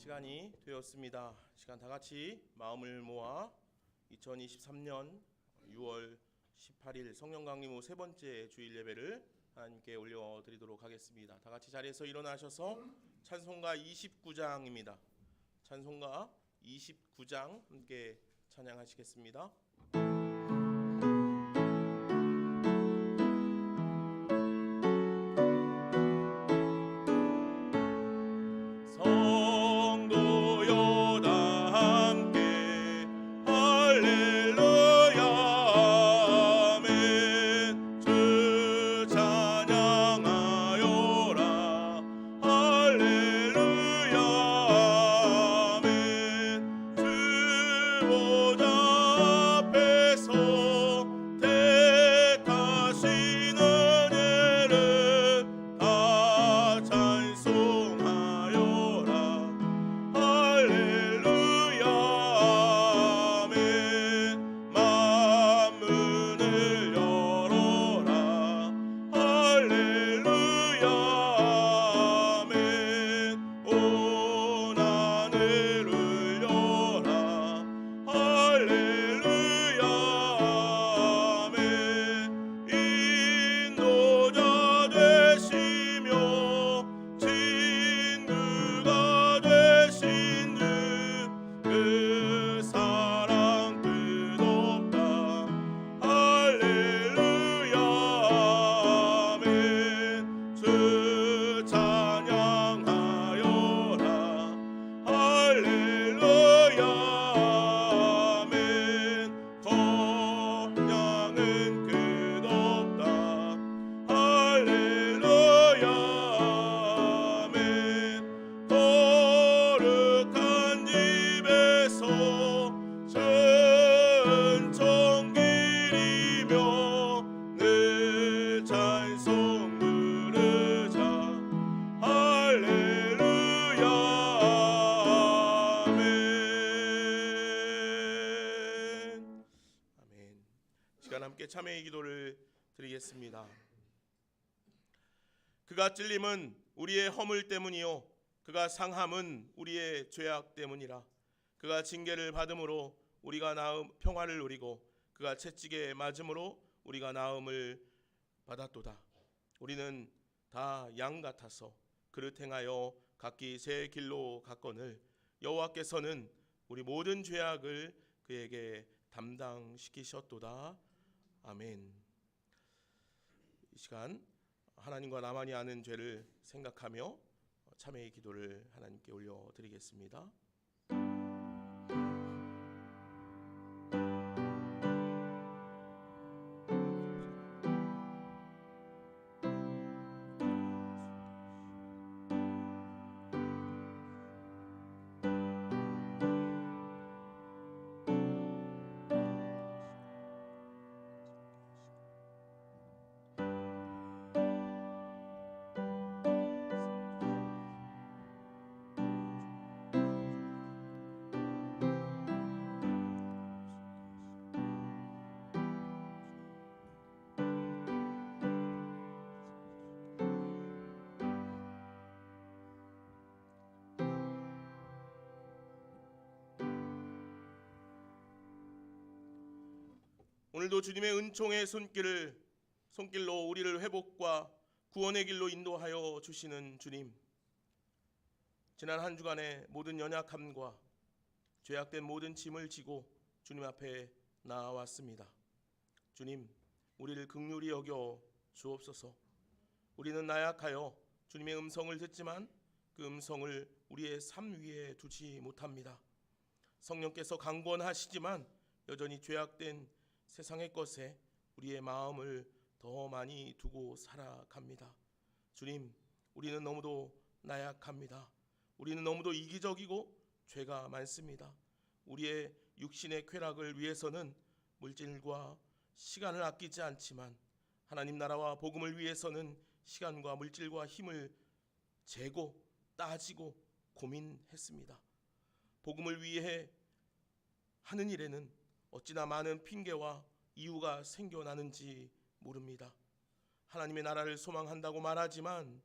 시간이 되었습니다. 시간 다 같이 마음을 모아 2023년 6월 18일 성령 강림 후 세 번째 주일 예배를 하나님께 올려드리도록 하겠습니다. 다 같이 자리에서 일어나셔서 찬송가 29장입니다. 찬송가 29장 함께 찬양하시겠습니다. 참회의 기도를 드리겠습니다. 그가 찔림은 우리의 허물 때문이요 그가 상함은 우리의 죄악 때문이라. 그가 징계를 받음으로 우리가 평화를 누리고 그가 채찍에 맞음으로 우리가 나음을 받았도다. 우리는 다 양 같아서 그릇 행하여 각기 새 길로 갔거늘 여호와께서는 우리 모든 죄악을 그에게 담당시키셨도다. 아멘. 이 시간 하나님과 나만이 아는 죄를 생각하며 참회의 기도를 하나님께 올려드리겠습니다. 오늘도 주님의 은총의 손길로 우리를 회복과 구원의 길로 인도하여 주시는 주님, 지난 한 주간의 모든 연약함과 죄악된 모든 짐을 지고 주님 앞에 나아왔습니다. 주님, 우리를 긍휼히 여겨 주옵소서. 우리는 나약하여 주님의 음성을 듣지만 그 음성을 우리의 삶 위에 두지 못합니다. 성령께서 강권하시지만 여전히 죄악된 세상의 것에 우리의 마음을 더 많이 두고 살아갑니다. 주님, 우리는 너무도 나약합니다. 우리는 너무도 이기적이고 죄가 많습니다. 우리의 육신의 쾌락을 위해서는 물질과 시간을 아끼지 않지만 하나님 나라와 복음을 위해서는 시간과 물질과 힘을 재고 따지고 고민했습니다. 복음을 위해 하는 일에는 어찌나 많은 핑계와 이유가 생겨나는지 모릅니다. 하나님의 나라를 소망한다고 말하지만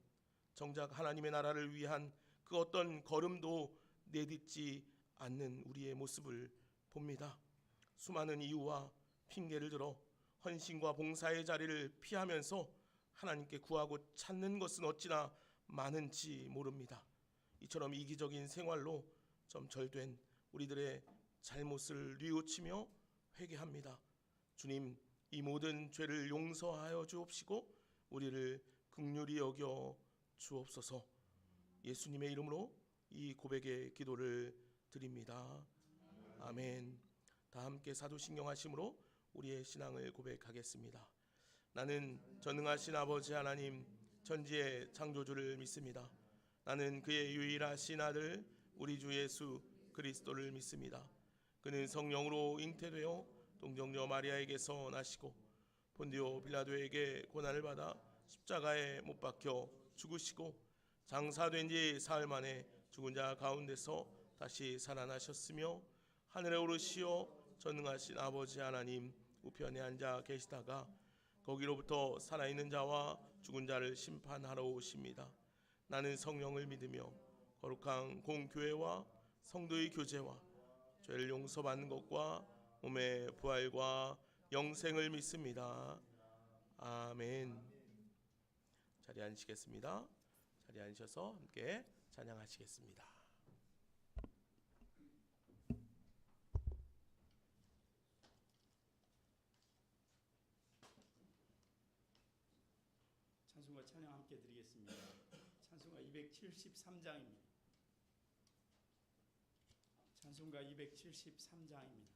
정작 하나님의 나라를 위한 그 어떤 걸음도 내딛지 않는 우리의 모습을 봅니다. 수많은 이유와 핑계를 들어 헌신과 봉사의 자리를 피하면서 하나님께 구하고 찾는 것은 어찌나 많은지 모릅니다. 이처럼 이기적인 생활로 점철된 우리들의 잘못을 뉘우치며 회개합니다. 주님, 이 모든 죄를 용서하여 주옵시고 우리를 긍휼히 여겨 주옵소서. 예수님의 이름으로 이 고백의 기도를 드립니다. 아멘. 다 함께 사도신경 하심으로 우리의 신앙을 고백하겠습니다. 나는 전능하신 아버지 하나님 천지의 창조주를 믿습니다. 나는 그의 유일하신 아들 우리 주 예수 그리스도를 믿습니다. 그는 성령으로 잉태되어 동정녀 마리아에게서 나시고 본디오 빌라도에게 고난을 받아 십자가에 못 박혀 죽으시고 장사된 지 사흘 만에 죽은 자 가운데서 다시 살아나셨으며 하늘에 오르시어 전능하신 아버지 하나님 우편에 앉아 계시다가 거기로부터 살아있는 자와 죽은 자를 심판하러 오십니다. 나는 성령을 믿으며 거룩한 공교회와 성도의 교제와 죄를 용서받는 것과 몸의 부활과 영생을 믿습니다. 아멘. 자리에 앉으시겠습니다. 자리에 앉으셔서 함께 찬양하시겠습니다. 찬송과 찬양 함께 드리겠습니다. 찬송가 273장입니다. 찬송가 273장입니다.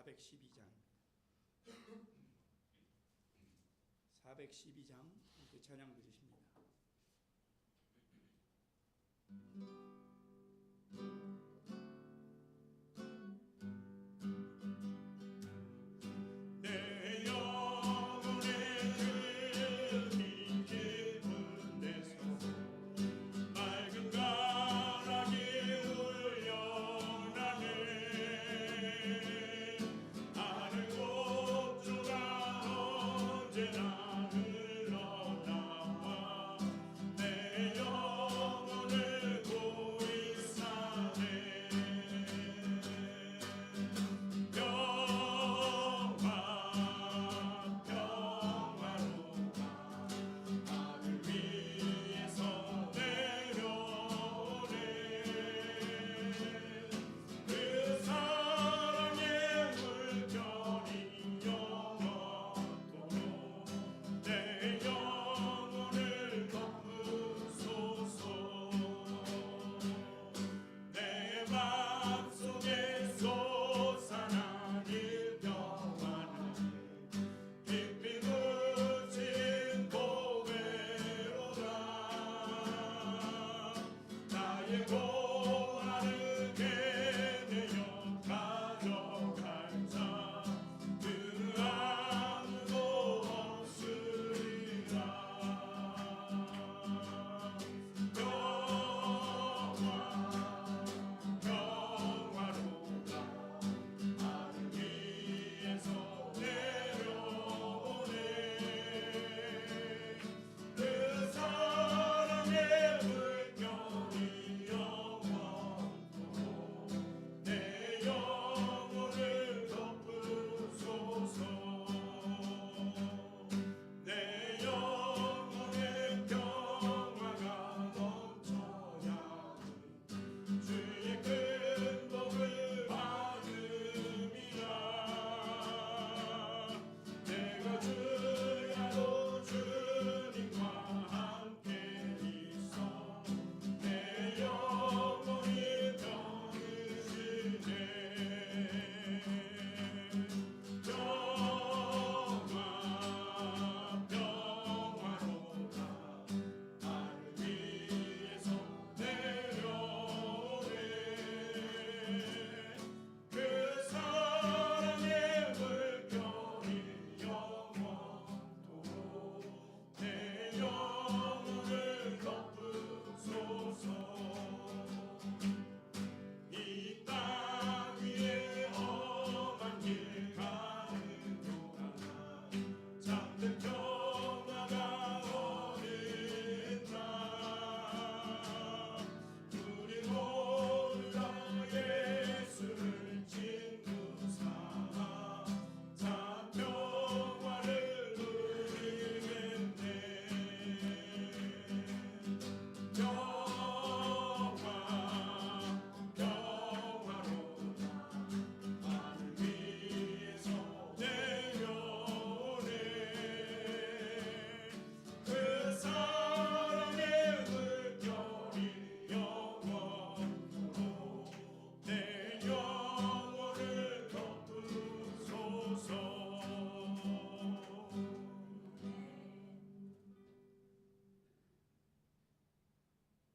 412장입니다. 412장 이렇게 찬양 드리십니다.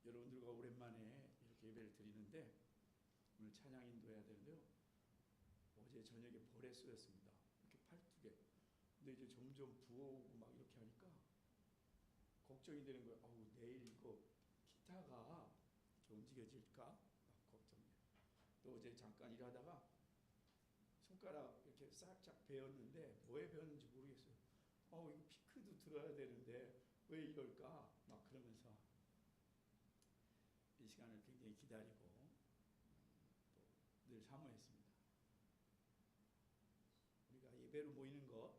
여러분들과 오랜만에 이렇게 예배를 드리는데 오늘 찬양 인도해야 되는데요. 어제 저녁에 벌에 쏘였습니다. 이렇게 팔뚝에. 근데 이제 점점 부어오고 막 이렇게 하니까 걱정이 되는 거예요. 아우 내일 이거 기타가 이렇게 움직여질까? 막 걱정돼요. 또 어제 잠깐 일하다가 손가락 이렇게 살짝 베었는데 뭐에 베었는지 모르겠어요. 이거 피크도 들어야 되는데 왜 이럴까? 막 그러면서 이 시간을 굉장히 기다리고 또 늘 사모했습니다. 우리가 예배로 모이는 것,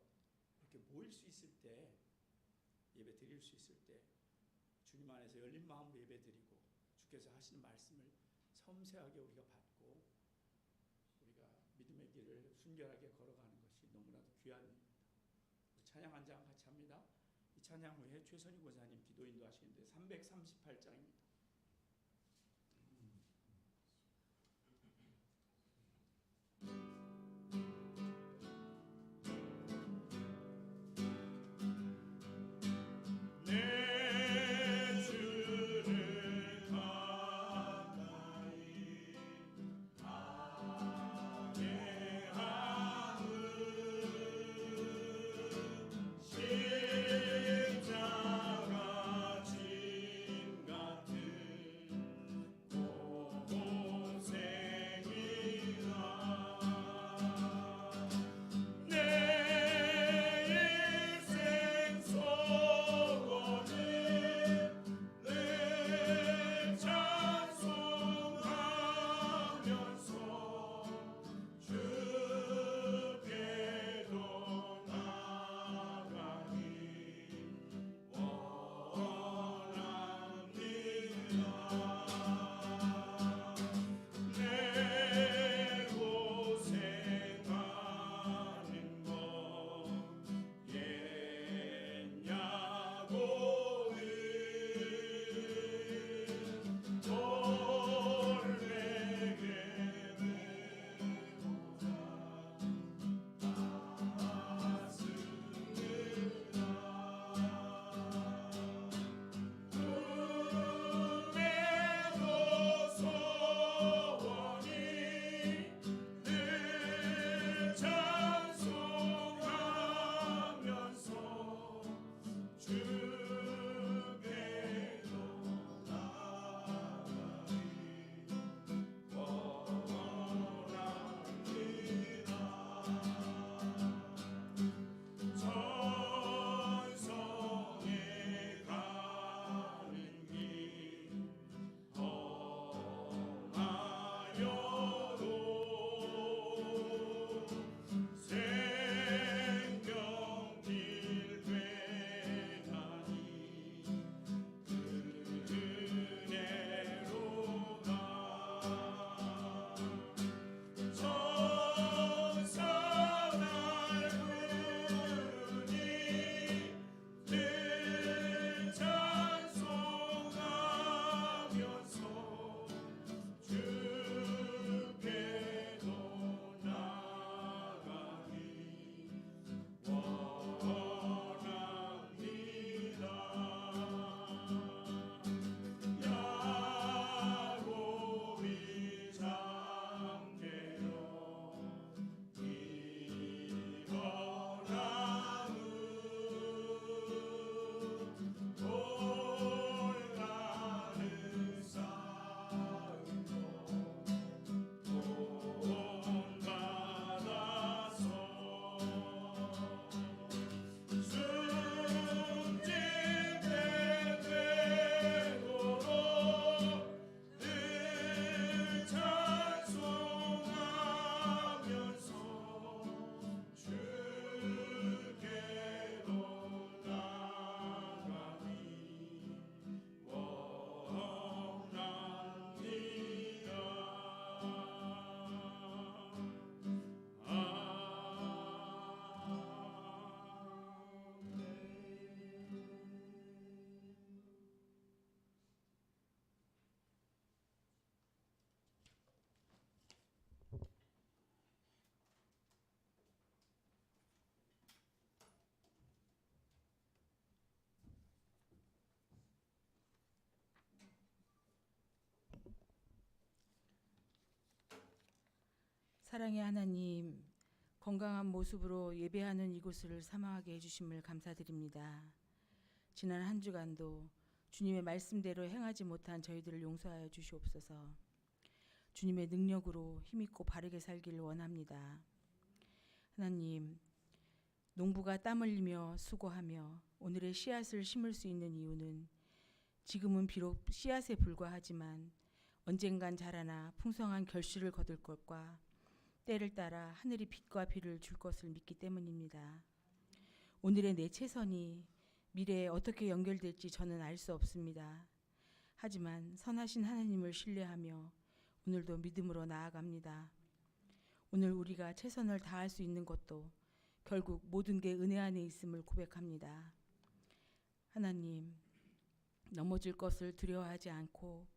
이렇게 모일 수 있을 때, 예배 드릴 수 있을 때 주님 안에서 열린 마음으로 예배 드리고 주께서 하시는 말씀을 섬세하게 우리가 받고 우리가 믿음의 길을 순결하게 걸어가는 것이 너무나도 귀한 일입니다. 찬양 한 장 같이 합니다. 이 찬양 후에 최선희 권사님 기도 인도하시는데 338장입니다. 사랑의 하나님, 건강한 모습으로 예배하는 이곳을 사모하게 해주심을 감사드립니다. 지난 한 주간도 주님의 말씀대로 행하지 못한 저희들을 용서하여 주시옵소서. 주님의 능력으로 힘있고 바르게 살기를 원합니다. 하나님, 농부가 땀 흘리며 수고하며 오늘의 씨앗을 심을 수 있는 이유는 지금은 비록 씨앗에 불과하지만 언젠간 자라나 풍성한 결실을 거둘 것과 때를 따라 하늘이 빛과 비를 줄 것을 믿기 때문입니다. 오늘의 내 최선이 미래에 어떻게 연결될지 저는 알 수 없습니다. 하지만 선하신 하나님을 신뢰하며 오늘도 믿음으로 나아갑니다. 오늘 우리가 최선을 다할 수 있는 것도 결국 모든 게 은혜 안에 있음을 고백합니다. 하나님, 넘어질 것을 두려워하지 않고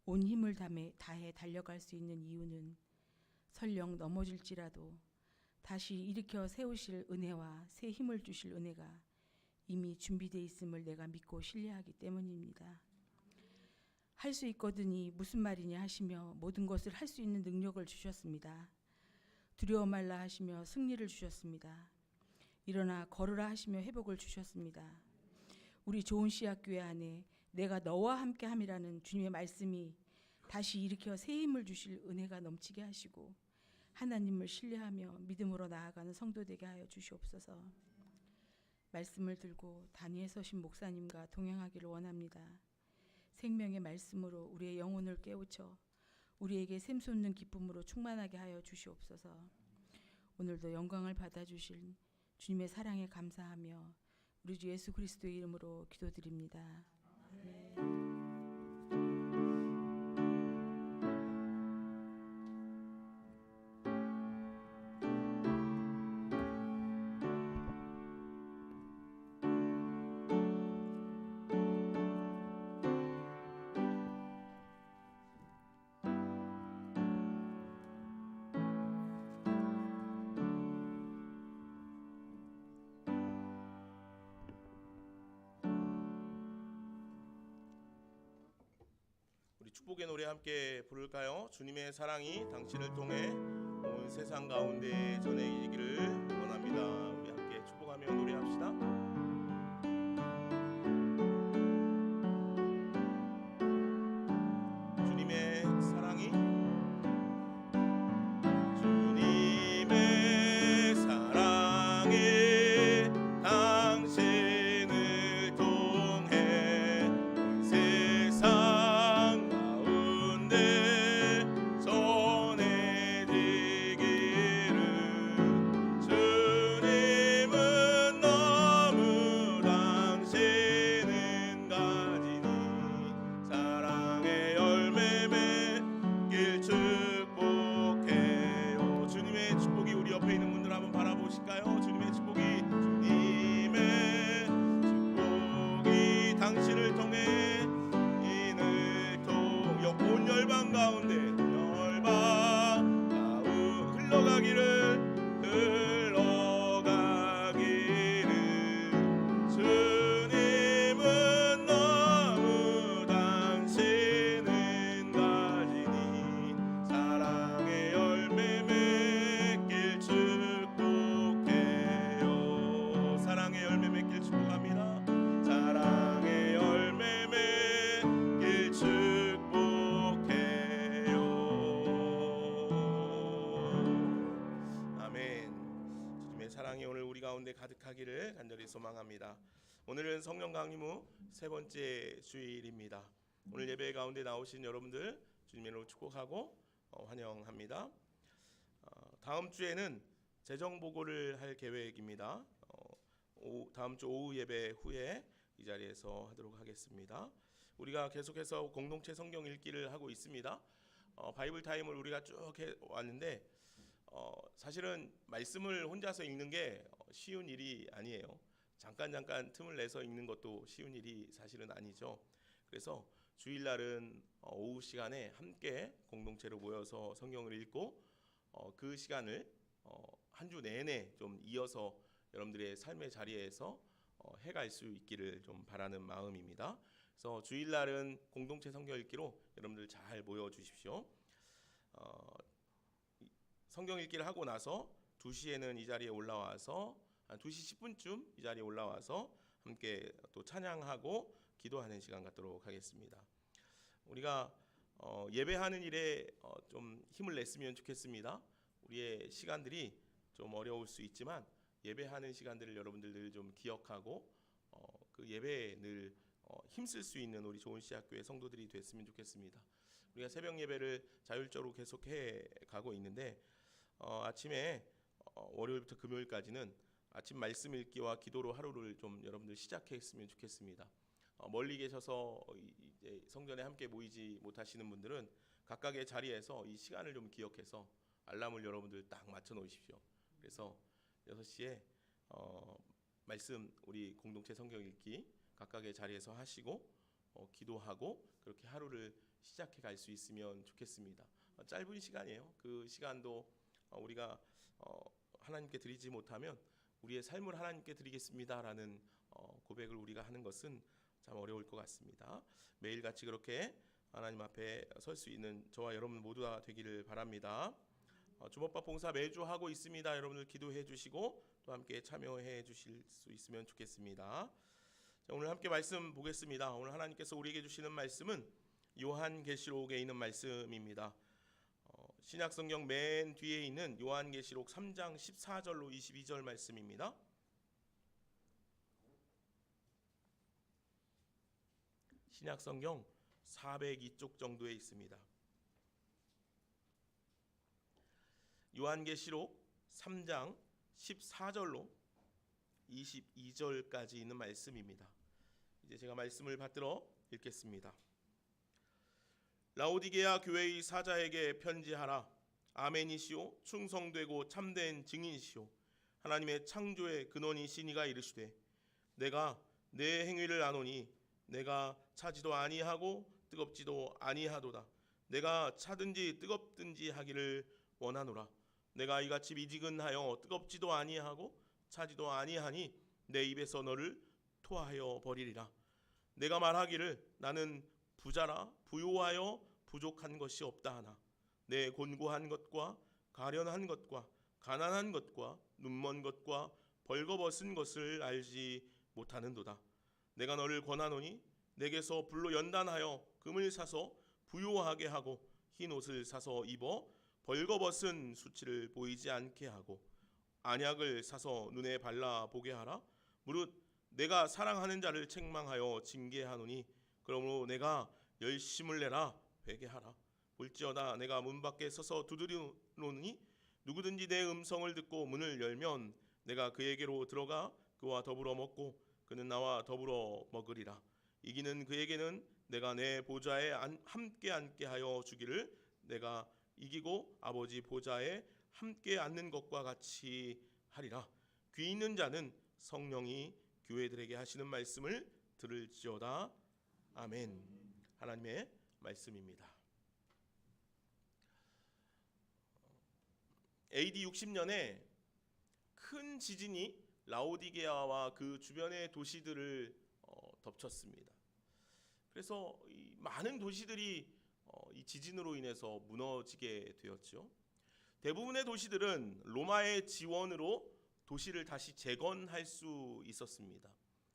온 힘을 다해 달려갈 수 있는 이유는 설령 넘어질지라도 다시 일으켜 세우실 은혜와 새 힘을 주실 은혜가 이미 준비되어 있음을 내가 믿고 신뢰하기 때문입니다. 할 수 있거든이 무슨 말이냐 하시며 모든 것을 할 수 있는 능력을 주셨습니다. 두려워 말라 하시며 승리를 주셨습니다. 일어나 걸으라 하시며 회복을 주셨습니다. 우리 좋은 씨앗교회 안에 내가 너와 함께 함이라는 주님의 말씀이 다시 일으켜 새 힘을 주실 은혜가 넘치게 하시고 하나님을 신뢰하며 믿음으로 나아가는 성도 되게 하여 주시옵소서. 말씀을 들고 단위에 서신 목사님과 동행하기를 원합니다. 생명의 말씀으로 우리의 영혼을 깨우쳐 우리에게 샘솟는 기쁨으로 충만하게 하여 주시옵소서. 오늘도 영광을 받아주실 주님의 사랑에 감사하며 우리 주 예수 그리스도의 이름으로 기도드립니다. 아멘. 우리 축복의 노래 함께 부를까요? 주님의 사랑이 당신을 통해 온 세상 가운데 전해지기를 원합니다. 우리 함께 축복하며 노래합시다. 주님의 사랑이 당신을 통해 온 세상 가운데 전해지기를 주님은 너무 당신은 가지니 사랑의 열매 맺길 축복해요. 주님의 축복이 우리 옆에 있는 분들 한번 바라보실까요? 주님의 축복이 당신을 통해 온 열방 가운데 흘러가기를 주님은 너무 당신은 가지니 사랑의 열매 맺길 축복해요. 사랑의 열매 맺길 축복합니다. 사랑의 열매 맺길 축복해요. 아멘. 주님의 사랑이 오늘 우리 가운데 가득하기를 간절히 소망합니다. 오늘은 성령 강림 후 세 번째 주일입니다. 오늘 예배 가운데 나오신 여러분들 주님의 이름으로 축복하고 환영합니다. 다음 주에는 재정 보고를 할 계획입니다. 다음 주 오후 예배 후에 이 자리에서 하도록 하겠습니다. 우리가 계속해서 공동체 성경 읽기를 하고 있습니다. 바이블 타임을 우리가 쭉 해왔는데 사실은 말씀을 혼자서 읽는 게 쉬운 일이 아니에요. 잠깐 틈을 내서 읽는 것도 쉬운 일이 사실은 아니죠. 그래서 주일날은 오후 시간에 함께 공동체로 모여서 성경을 읽고 그 시간을 한 주 내내 좀 이어서 여러분들의 삶의 자리에서 해갈 수 있기를 좀 바라는 마음입니다. 그래서 주일날은 공동체 성경 읽기로 여러분들 잘 모여 주십시오. 성경 읽기를 하고 나서 2시에는 이 자리에 올라와서 한 2시 10분쯤 이 자리에 올라와서 함께 또 찬양하고 기도하는 시간 갖도록 하겠습니다. 우리가 예배하는 일에 좀 힘을 냈으면 좋겠습니다. 우리의 시간들이 좀 어려울 수 있지만 예배하는 시간들을 여러분들 늘 좀 기억하고 그 예배에 늘 힘쓸 수 있는 우리 좋은시학교의 성도들이 됐으면 좋겠습니다. 우리가 새벽 예배를 자율적으로 계속해 가고 있는데 아침에 월요일부터 금요일까지는 아침 말씀 읽기와 기도로 하루를 좀 여러분들 시작했으면 좋겠습니다. 멀리 계셔서 이제 성전에 함께 모이지 못하시는 분들은 각각의 자리에서 이 시간을 좀 기억해서 알람을 여러분들 딱 맞춰 놓으십시오. 그래서 6시에 말씀 우리 공동체 성경 읽기 각각의 자리에서 하시고 기도하고 그렇게 하루를 시작해 갈 수 있으면 좋겠습니다. 짧은 시간이에요. 그 시간도 우리가 하나님께 드리지 못하면 우리의 삶을 하나님께 드리겠습니다라는 고백을 우리가 하는 것은 참 어려울 것 같습니다. 매일같이 그렇게 하나님 앞에 설 수 있는 저와 여러분 모두가 되기를 바랍니다. 주먹밥 봉사 매주 하고 있습니다. 여러분들 기도해 주시고 또 함께 참여해 주실 수 있으면 좋겠습니다. 자, 오늘 함께 말씀 보겠습니다. 오늘 하나님께서 우리에게 주시는 말씀은 요한계시록에 있는 말씀입니다. 신약성경 맨 뒤에 있는 요한계시록 3장 14절로 22절 말씀입니다. 신약성경 402쪽 정도에 있습니다. 요한계시록 3장 14절로 22절까지 있는 말씀입니다. 이제 제가 말씀을 받들어 읽겠습니다. 라오디게아 교회의 사자에게 편지하라. 아멘이시오 충성되고 참된 증인이시오 하나님의 창조의 근원이신 이가 이르시되 내가 내 행위를 아노니 내가 차지도 아니하고 뜨겁지도 아니하도다. 내가 차든지 뜨겁든지 하기를 원하노라. 내가 이같이 미지근하여 뜨겁지도 아니하고 차지도 아니하니 내 입에서 너를 토하여 버리리라. 내가 말하기를 나는 부자라 부요하여 부족한 것이 없다 하나 내 곤고한 것과 가련한 것과 가난한 것과 눈먼 것과 벌거벗은 것을 알지 못하는도다. 내가 너를 권하노니 내게서 불로 연단하여 금을 사서 부요하게 하고 흰 옷을 사서 입어 벌거벗은 수치를 보이지 않게 하고 안약을 사서 눈에 발라 보게 하라. 무릇 내가 사랑하는 자를 책망하여 징계하노니 그러므로 내가 열심을 내라 회개하라. 볼지어다 내가 문 밖에 서서 두드리노니 누구든지 내 음성을 듣고 문을 열면 내가 그에게로 들어가 그와 더불어 먹고 그는 나와 더불어 먹으리라. 이기는 그에게는 내가 내 보좌에 함께 앉게 하여 주기를 내가 이기고 아버지 보좌에 함께 앉는 것과 같이 하리라. 귀 있는 자는 성령이 교회들에게 하시는 말씀을 들을지어다. 아멘. 하나님의 말씀입니다. AD 60년에 큰 지진이 라오디게아와 그 주변의 도시들을 덮쳤습니다. 그래서 이 많은 도시들이 이 지진으로 인해서 무너지게 되었죠. 대부분의 도시들은 로마의 지원으로 도시를 다시 재건할 수 있었습니다.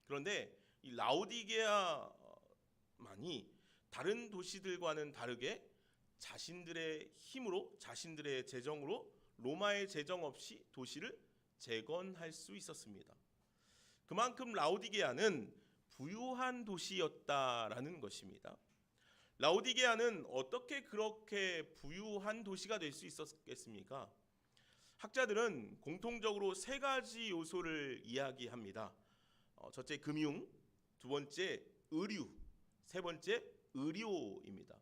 그런데 이 라오디게아만이 다른 도시들과는 다르게 자신들의 힘으로 자신들의 재정으로 로마의 재정 없이 도시를 재건할 수 있었습니다. 그만큼 라오디게아는 부유한 도시였다라는 것입니다. 라오디게아는 어떻게 그렇게 부유한 도시가 될 수 있었겠습니까? 학자들은 공통적으로 세 가지 요소를 이야기합니다. 첫째 금융, 두 번째 의류, 세 번째 의료입니다.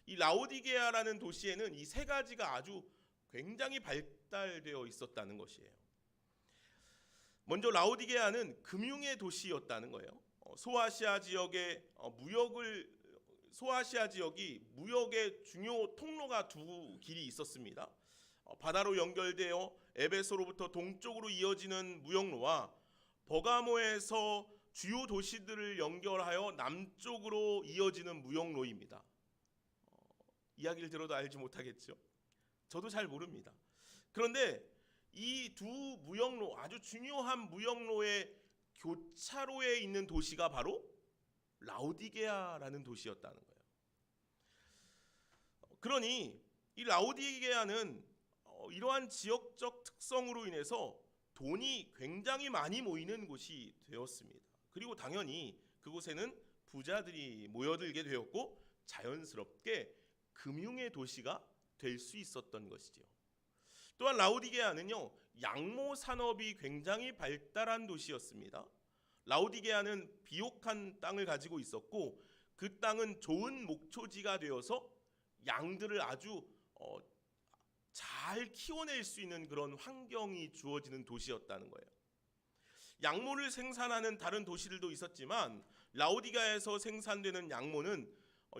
이 라오디게아라는 도시에는 이 세 가지가 아주 굉장히 발달되어 있었다는 것이에요. 먼저 라오디게아는 금융의 도시였다는 거예요. 소아시아 지역이 무역의 중요 통로가 두 길이 있었습니다. 바다로 연결되어 에베소로부터 동쪽으로 이어지는 무역로와 버가모에서 주요 도시들을 연결하여 남쪽으로 이어지는 무역로입니다. 이야기를 들어도 알지 못하겠죠. 저도 잘 모릅니다. 그런데 이 두 무역로, 아주 중요한 무역로의 교차로에 있는 도시가 바로 라오디게아라는 도시였다는 거예요. 그러니 이 라오디게아는 이러한 지역적 특성으로 인해서 돈이 굉장히 많이 모이는 곳이 되었습니다. 그리고 당연히 그곳에는 부자들이 모여들게 되었고 자연스럽게 금융의 도시가 될 수 있었던 것이죠. 또한 라오디게아는요, 양모 산업이 굉장히 발달한 도시였습니다. 라오디게아는 비옥한 땅을 가지고 있었고 그 땅은 좋은 목초지가 되어서 양들을 아주 잘 키워낼 수 있는 그런 환경이 주어지는 도시였다는 거예요. 양모를 생산하는 다른 도시들도 있었지만 라오디게아에서 생산되는 양모는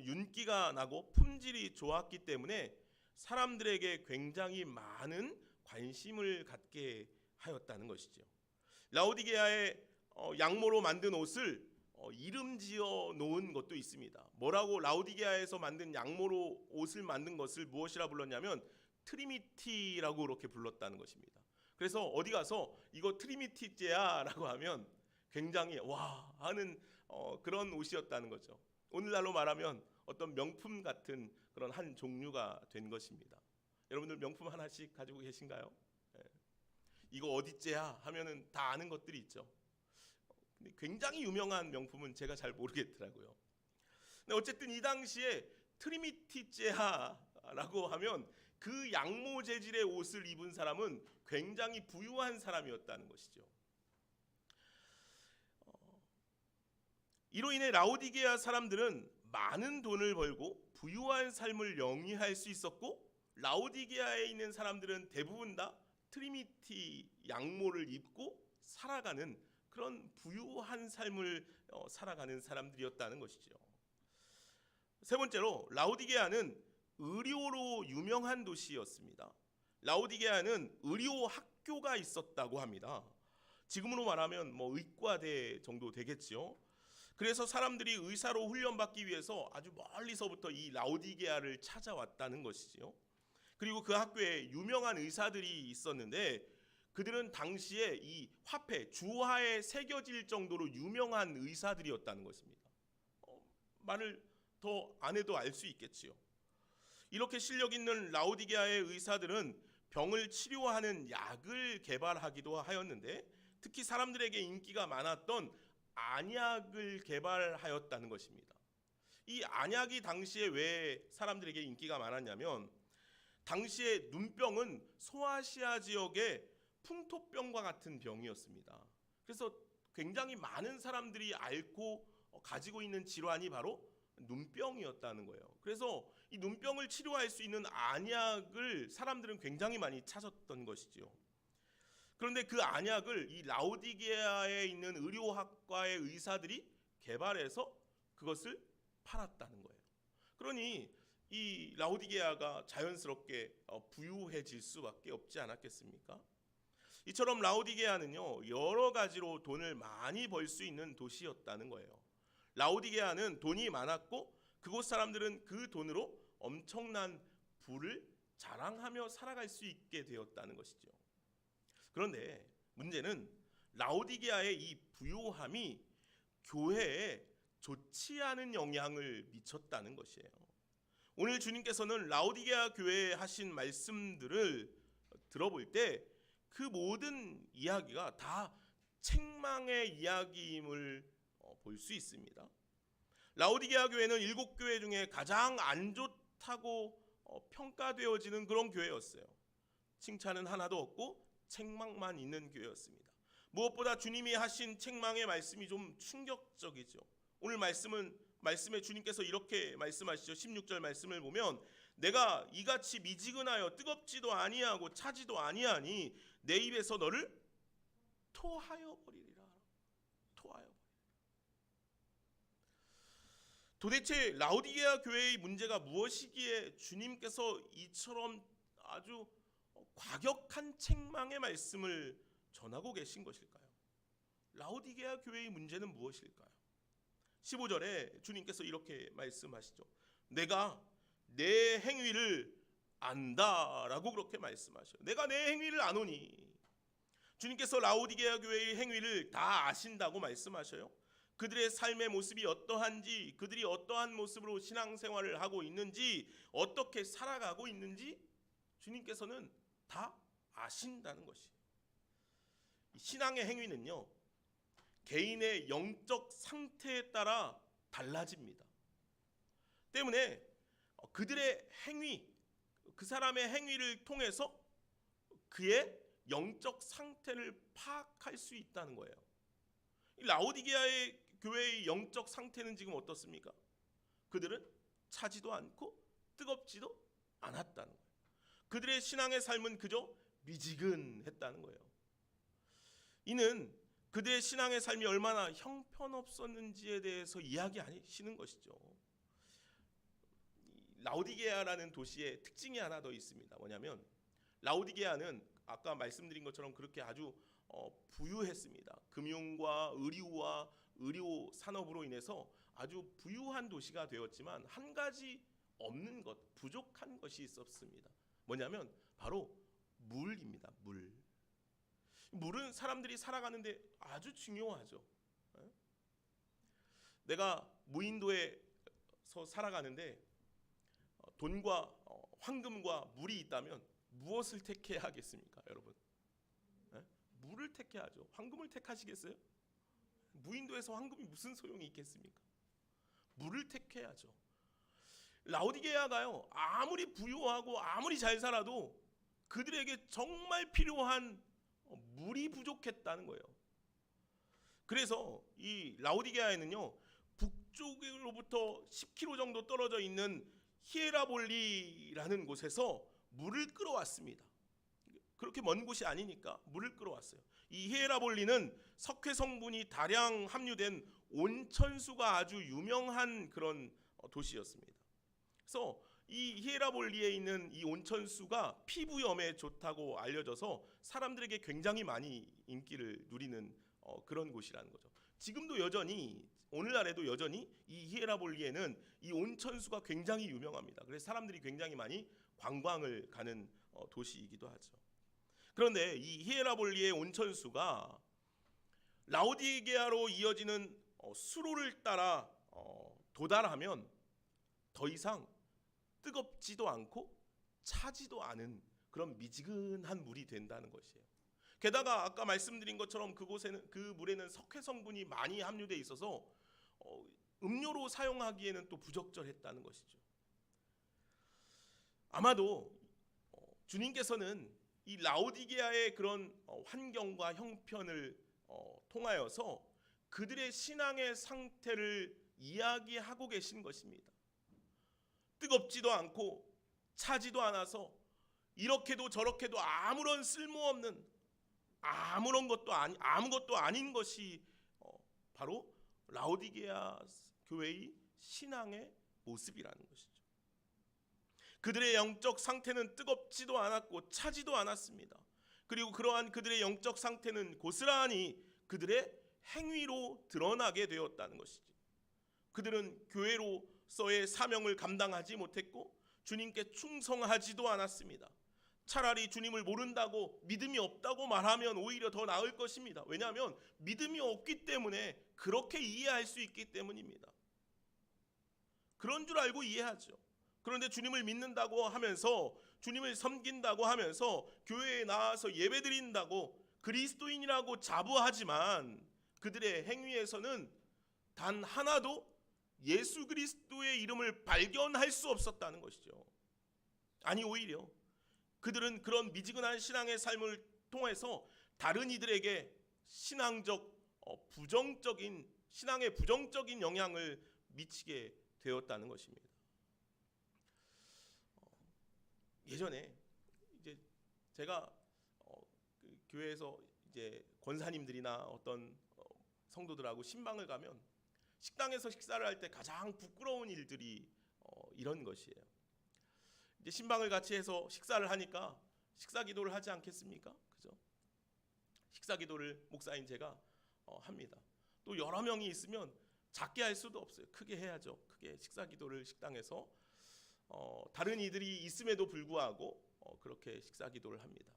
윤기가 나고 품질이 좋았기 때문에 사람들에게 굉장히 많은 관심을 갖게 하였다는 것이죠. 라오디게아의 양모로 만든 옷을 이름 지어 놓은 것도 있습니다. 뭐라고 라오디게아에서 만든 양모로 옷을 만든 것을 무엇이라 불렀냐면 트리미티라고 그렇게 불렀다는 것입니다. 그래서 어디 가서 이거 트리미티제야라고 하면 굉장히 와 하는 그런 옷이었다는 거죠. 오늘날로 말하면 어떤 명품 같은 그런 한 종류가 된 것입니다. 여러분들 명품 하나씩 가지고 계신가요? 이거 어디째야 하면은 다 아는 것들이 있죠. 근데 굉장히 유명한 명품은 제가 잘 모르겠더라고요. 근데 어쨌든 이 당시에 트리미티제하라고 하면 그 양모 재질의 옷을 입은 사람은 굉장히 부유한 사람이었다는 것이죠. 이로 인해 라오디게아 사람들은 많은 돈을 벌고 부유한 삶을 영위할 수 있었고 라오디게아에 있는 사람들은 대부분 다 트리미티 양모를 입고 살아가는 그런 부유한 삶을 살아가는 사람들이었다는 것이죠. 세 번째로 라오디게아는 의료로 유명한 도시였습니다. 라오디게아는 의료 학교가 있었다고 합니다. 지금으로 말하면 뭐 의과대 정도 되겠죠. 그래서 사람들이 의사로 훈련받기 위해서 아주 멀리서부터 이 라오디게아를 찾아왔다는 것이지요. 그리고 그 학교에 유명한 의사들이 있었는데 그들은 당시에 이 화폐, 주화에 새겨질 정도로 유명한 의사들이었다는 것입니다. 말을 더 안 해도 알 수 있겠지요. 이렇게 실력 있는 라오디게아의 의사들은 병을 치료하는 약을 개발하기도 하였는데 특히 사람들에게 인기가 많았던 안약을 개발하였다는 것입니다. 이 안약이 당시에 왜 사람들에게 인기가 많았냐면 당시에 눈병은 소아시아 지역의 풍토병과 같은 병이었습니다. 그래서 굉장히 많은 사람들이 앓고 가지고 있는 질환이 바로 눈병이었다는 거예요. 그래서 이 눈병을 치료할 수 있는 안약을 사람들은 굉장히 많이 찾았던 것이죠. 그런데 그 안약을 이 라오디게아에 있는 의료학과의 의사들이 개발해서 그것을 팔았다는 거예요. 그러니 이 라오디게아가 자연스럽게 부유해질 수밖에 없지 않았겠습니까? 이처럼 라오디게아는요 여러 가지로 돈을 많이 벌 수 있는 도시였다는 거예요. 라오디게아는 돈이 많았고 그곳 사람들은 그 돈으로 엄청난 부를 자랑하며 살아갈 수 있게 되었다는 것이죠. 그런데 문제는 라오디게아의 이 부유함이 교회에 좋지 않은 영향을 미쳤다는 것이에요. 오늘 주님께서는 라오디게아 교회에 하신 말씀들을 들어볼 때 그 모든 이야기가 다 책망의 이야기임을 볼 수 있습니다. 라오디게아 교회는 7교회 중에 가장 안 좋다고 평가되어지는 그런 교회였어요. 칭찬은 하나도 없고 책망만 있는 교회였습니다. 무엇보다 주님이 하신 책망의 말씀이 좀 충격적이죠. 오늘 말씀에 주님께서 이렇게 말씀하시죠. 16절 말씀을 보면 내가 이같이 미지근하여 뜨겁지도 아니하고 차지도 아니하니 내 입에서 너를 토하여 버리리라. 토하여 버리리라. 도대체 라오디게아 교회의 문제가 무엇이기에 주님께서 이처럼 아주 과격한 책망의 말씀을 전하고 계신 것일까요? 라오디게아 교회의 문제는 무엇일까요? 15절에 주님께서 이렇게 말씀하시죠. 내가 내 행위를 안다라고 그렇게 말씀하셔요. 내가 내 행위를 아노니. 주님께서 라오디게아 교회의 행위를 다 아신다고 말씀하셔요. 그들의 삶의 모습이 어떠한지, 그들이 어떠한 모습으로 신앙생활을 하고 있는지, 어떻게 살아가고 있는지 주님께서는 다 아신다는 것이에요. 신앙의 행위는요, 개인의 영적 상태에 따라 달라집니다. 때문에 그들의 행위, 그 사람의 행위를 통해서 그의 영적 상태를 파악할 수 있다는 거예요. 라오디게아의 교회의 영적 상태는 지금 어떻습니까? 그들은 차지도 않고 뜨겁지도 않았다는 거예요. 그들의 신앙의 삶은 그저 미지근했다는 거예요. 이는 그들의 신앙의 삶이 얼마나 형편없었는지에 대해서 이야기하시는 것이죠. 라오디게아라는 도시의 특징이 하나 더 있습니다. 뭐냐면 라오디게아는 아까 말씀드린 것처럼 그렇게 아주 부유했습니다. 금융과 의류와 의료 산업으로 인해서 아주 부유한 도시가 되었지만 한 가지 없는 것, 부족한 것이 있었습니다. 뭐냐면 바로 물입니다. 물은 사람들이 살아가는데 아주 중요하죠. 내가 무인도에서 살아가는데 돈과 황금과 물이 있다면 무엇을 택해야 하겠습니까, 여러분? 물을 택해야죠. 황금을 택하시겠어요? 무인도에서 황금이 무슨 소용이 있겠습니까? 물을 택해야죠. 라오디게아가요, 아무리 부유하고 아무리 잘 살아도 그들에게 정말 필요한 물이 부족했다는 거예요. 그래서 이 라오디게아에는요, 북쪽으로부터 10km 정도 떨어져 있는 히에라볼리라는 곳에서 물을 끌어왔습니다. 그렇게 먼 곳이 아니니까 물을 끌어왔어요. 이 히에라볼리는 석회 성분이 다량 함유된 온천수가 아주 유명한 그런 도시였습니다. 그래서 이 히에라볼리에 있는 이 온천수가 피부염에 좋다고 알려져서 사람들에게 굉장히 많이 인기를 누리는 그런 곳이라는 거죠. 지금도 여전히, 오늘날에도 여전히 이 히에라볼리에는 이 온천수가 굉장히 유명합니다. 그래서 사람들이 굉장히 많이 관광을 가는 도시이기도 하죠. 그런데 이 히에라볼리의 온천수가 라오디게아로 이어지는 수로를 따라 도달하면 더 이상 뜨겁지도 않고 차지도 않은 그런 미지근한 물이 된다는 것이에요. 게다가 아까 말씀드린 것처럼 그곳에는, 그 물에는 석회 성분이 많이 함유되어 있어서 음료로 사용하기에는 또 부적절했다는 것이죠. 아마도 주님께서는 이 라오디게아의 그런 환경과 형편을 통하여서 그들의 신앙의 상태를 이야기하고 계신 것입니다. 뜨겁지도 않고 차지도 않아서 이렇게도 저렇게도 아무런 쓸모없는 아무것도 아닌 것이 바로 라오디게아 교회의 신앙의 모습이라는 것이죠. 그들의 영적 상태는 뜨겁지도 않았고 차지도 않았습니다. 그리고 그러한 그들의 영적 상태는 고스란히 그들의 행위로 드러나게 되었다는 것이죠. 그들은 교회로서의 사명을 감당하지 못했고 주님께 충성하지도 않았습니다. 차라리 주님을 모른다고, 믿음이 없다고 말하면 오히려 더 나을 것입니다. 왜냐하면 믿음이 없기 때문에 그렇게 이해할 수 있기 때문입니다. 그런 줄 알고 이해하죠. 그런데 주님을 믿는다고 하면서, 주님을 섬긴다고 하면서, 교회에 나와서 예배드린다고 그리스도인이라고 자부하지만 그들의 행위에서는 단 하나도 예수 그리스도의 이름을 발견할 수 없었다는 것이죠. 아니, 오히려 그들은 그런 미지근한 신앙의 삶을 통해서 다른 이들에게 신앙적 신앙의 부정적인 영향을 미치게 되었다는 것입니다. 예전에 이제 제가 그 교회에서 이제 권사님들이나 어떤 성도들하고 신방을 가면 식당에서 식사를 할 때 가장 부끄러운 일들이 이런 것이에요. 이제 신방을 같이 해서 식사를 하니까 식사 기도를 하지 않겠습니까? 그죠? 식사 기도를 목사인 제가 합니다. 또 여러 명이 있으면 작게 할 수도 없어요. 크게 해야죠. 크게 식사 기도를 식당에서 다른 이들이 있음에도 불구하고 그렇게 식사 기도를 합니다.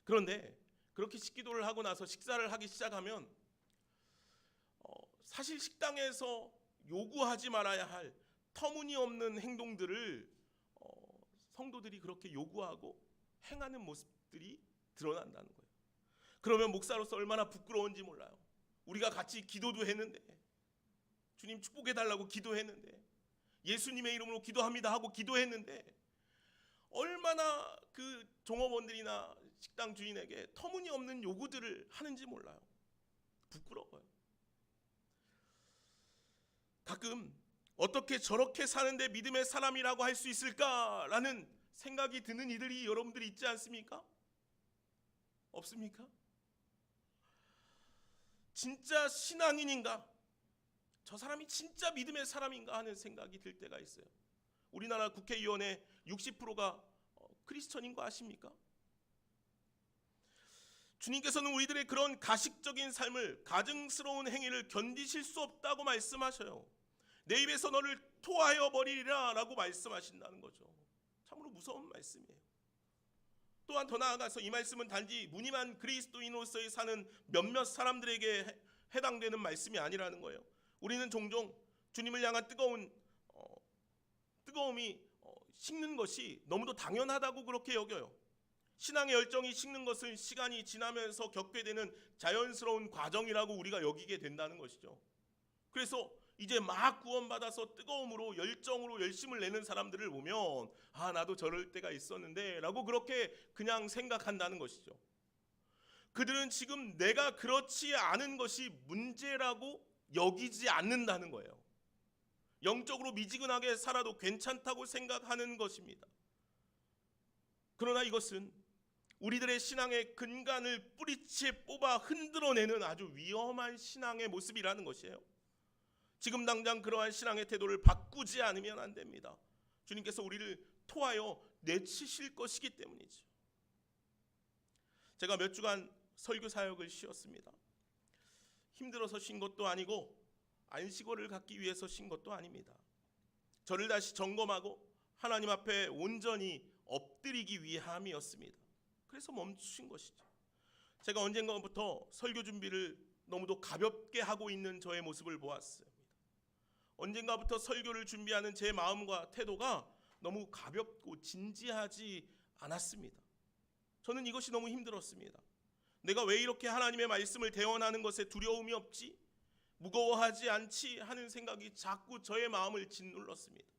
그런데 그렇게 식기도를 하고 나서 식사를 하기 시작하면 사실 식당에서 요구하지 말아야 할 터무니없는 행동들을 성도들이 그렇게 요구하고 행하는 모습들이 드러난다는 거예요. 그러면 목사로서 얼마나 부끄러운지 몰라요. 우리가 같이 기도도 했는데, 주님 축복해달라고 기도했는데, 예수님의 이름으로 기도합니다 하고 기도했는데, 얼마나 그 종업원들이나 식당 주인에게 터무니없는 요구들을 하는지 몰라요. 부끄러워요. 가끔 어떻게 저렇게 사는데 믿음의 사람이라고 할 수 있을까라는 생각이 드는 이들이 여러분들이 있지 않습니까? 없습니까? 진짜 신앙인인가? 저 사람이 진짜 믿음의 사람인가 하는 생각이 들 때가 있어요. 우리나라 국회의원의 60%가 크리스천인 거 아십니까? 주님께서는 우리들의 그런 가식적인 삶을, 가증스러운 행위를 견디실 수 없다고 말씀하셔요. 내 입에서 너를 토하여 버리리라 라고 말씀하신다는 거죠. 참으로 무서운 말씀이에요. 또한 더 나아가서 이 말씀은 단지 무늬만 그리스도인으로서의 사는 몇몇 사람들에게 해당되는 말씀이 아니라는 거예요. 우리는 종종 주님을 향한 뜨거움이 식는 것이 너무도 당연하다고 그렇게 여겨요. 신앙의 열정이 식는 것은 시간이 지나면서 겪게 되는 자연스러운 과정이라고 우리가 여기게 된다는 것이죠. 그래서 이제 막 구원받아서 뜨거움으로 열정으로 열심을 내는 사람들을 보면 나도 저럴 때가 있었는데 라고 그렇게 그냥 생각한다는 것이죠. 그들은 지금 내가 그렇지 않은 것이 문제라고 여기지 않는다는 거예요. 영적으로 미지근하게 살아도 괜찮다고 생각하는 것입니다. 그러나 이것은 우리들의 신앙의 근간을 뿌리채 뽑아 흔들어내는 아주 위험한 신앙의 모습이라는 것이에요. 지금 당장 그러한 신앙의 태도를 바꾸지 않으면 안 됩니다. 주님께서 우리를 토하여 내치실 것이기 때문이죠. 제가 몇 주간 설교 사역을 쉬었습니다. 힘들어서 쉰 것도 아니고 안식월을 갖기 위해서 쉰 것도 아닙니다. 저를 다시 점검하고 하나님 앞에 온전히 엎드리기 위함이었습니다. 그래서 멈추신 것이죠. 제가 언젠가부터 설교 준비를 너무도 가볍게 하고 있는 저의 모습을 보았습니다. 언젠가부터 설교를 준비하는 제 마음과 태도가 너무 가볍고 진지하지 않았습니다. 저는 이것이 너무 힘들었습니다. 내가 왜 이렇게 하나님의 말씀을 대언하는 것에 두려움이 없지? 무거워하지 않지? 하는 생각이 자꾸 저의 마음을 짓눌렀습니다.